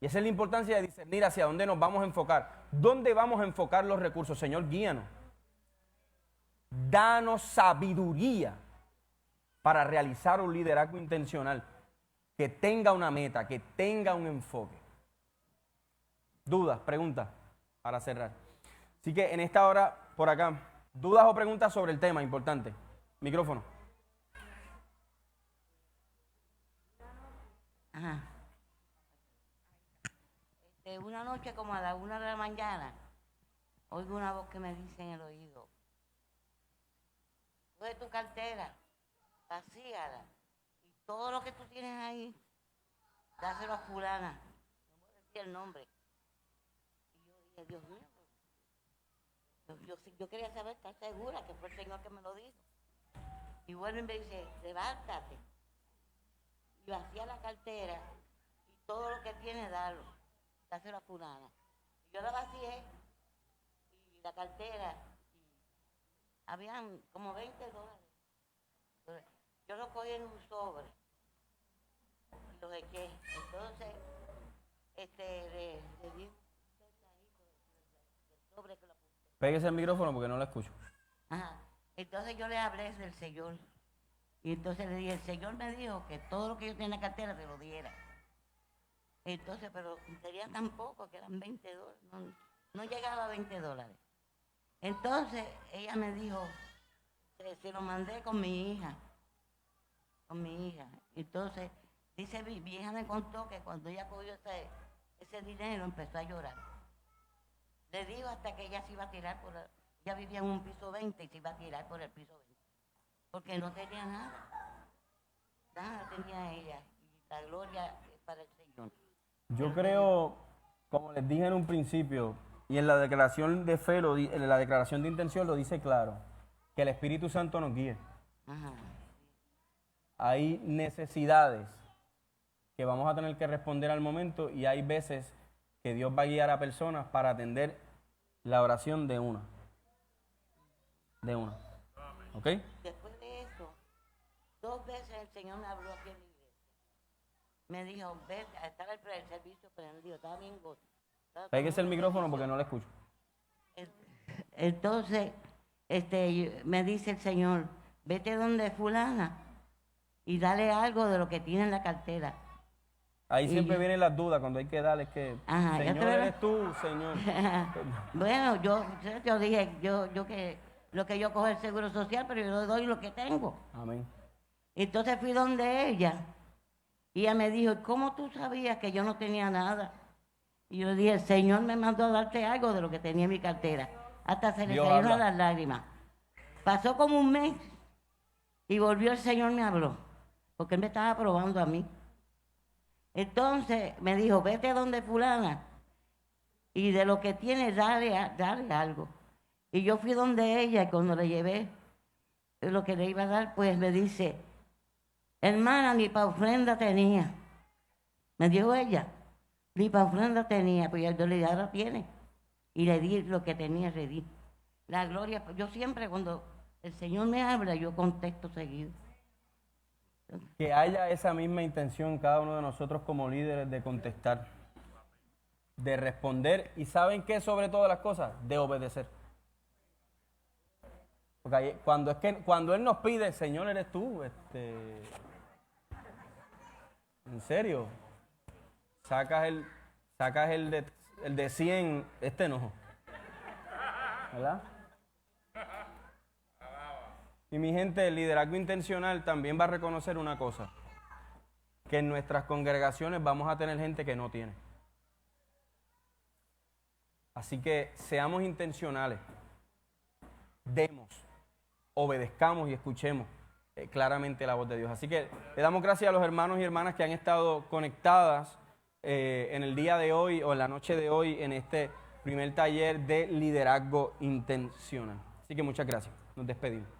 S1: Y esa es la importancia de discernir hacia dónde nos vamos a enfocar. ¿Dónde vamos a enfocar los recursos? Señor, guíanos. Danos sabiduría para realizar un liderazgo intencional que tenga una meta, que tenga un enfoque. Dudas, preguntas, para cerrar. Así que en esta hora, por acá, dudas o preguntas sobre el tema, importante. Micrófono.
S5: Ajá. Una noche como a la 1 de la mañana, oigo una voz que me dice en el oído, coge tu cartera, vacíala, y todo lo que tú tienes ahí, dáselo a fulana. No voy a decir el nombre. Y yo dije, Dios mío, yo quería saber, ¿estás segura que fue el Señor que me lo dijo? Y vuelve y me dice, levántate, y vacía la cartera, y todo lo que tienes, dalo. Dáselo a fulana. Yo la vacié y la cartera, y habían como $20. Yo lo cogí en un sobre y lo eché. Entonces, le di un sobre que lo puse.
S1: Pégese el micrófono porque no lo escucho.
S5: Ajá. Entonces yo le hablé del Señor. Y entonces le dije, el Señor me dijo que todo lo que yo tenía en la cartera te lo diera. Entonces, pero sería tan poco, que eran $20, no llegaba a $20. Entonces, ella me dijo, se lo mandé con mi hija. Entonces, dice, mi hija me contó que cuando ella cogió ese dinero, empezó a llorar. Le digo hasta que ella se iba a tirar ella vivía en un piso 20 y se iba a tirar por el piso 20. Porque no tenía nada. Nada tenía ella. Y la gloria es para el Señor.
S1: Yo creo, como les dije en un principio, y en la declaración de fe, en la declaración de intención lo dice claro, que el Espíritu Santo nos guíe.
S5: Ajá.
S1: Hay necesidades que vamos a tener que responder al momento y hay veces que Dios va a guiar a personas para atender la oración de una. ¿Ok?
S5: Después de eso, 2 veces el Señor me habló aquí en la iglesia. Me dijo, ven, estaba el servicio prendido, estaba bien gozo.
S1: Pégese el micrófono porque no le escucho.
S5: Entonces, me dice el Señor, vete donde fulana y dale algo de lo que tiene en la cartera.
S1: Ahí siempre vienen las dudas cuando hay que darle que,
S5: Ajá,
S1: Señor, eres tú, Señor.
S5: Bueno, yo dije, yo que lo que yo cojo es el seguro social, pero yo le doy lo que tengo.
S1: Amén.
S5: Entonces fui donde ella y ella me dijo, ¿cómo tú sabías que yo no tenía nada? Y yo le dije, el Señor me mandó a darte algo de lo que tenía en mi cartera. Hasta se le salieron las lágrimas. Pasó como un mes y volvió el Señor me habló, porque Él me estaba probando a mí. Entonces me dijo, vete donde fulana y de lo que tiene dale algo. Y yo fui donde ella y cuando le llevé lo que le iba a dar, pues me dice, hermana, ni para ofrenda tenía. Me dijo ella, Ni para ofrenda tenía, pues yo le dije, ahora tiene. Y le di lo que tenía, le di. La gloria, yo siempre cuando el Señor me habla, yo contesto seguido.
S1: Que haya esa misma intención cada uno de nosotros como líderes de contestar, de responder y ¿saben qué sobre todas las cosas? De obedecer. Porque cuando Él nos pide, Señor, eres tú, en serio, sacas el de 100, no, ¿verdad? Y mi gente, el liderazgo intencional también va a reconocer una cosa, que en nuestras congregaciones vamos a tener gente que no tiene. Así que seamos intencionales, demos, obedezcamos y escuchemos claramente la voz de Dios. Así que le damos gracias a los hermanos y hermanas que han estado conectadas en el día de hoy o en la noche de hoy en este primer taller de liderazgo intencional. Así que muchas gracias. Nos despedimos.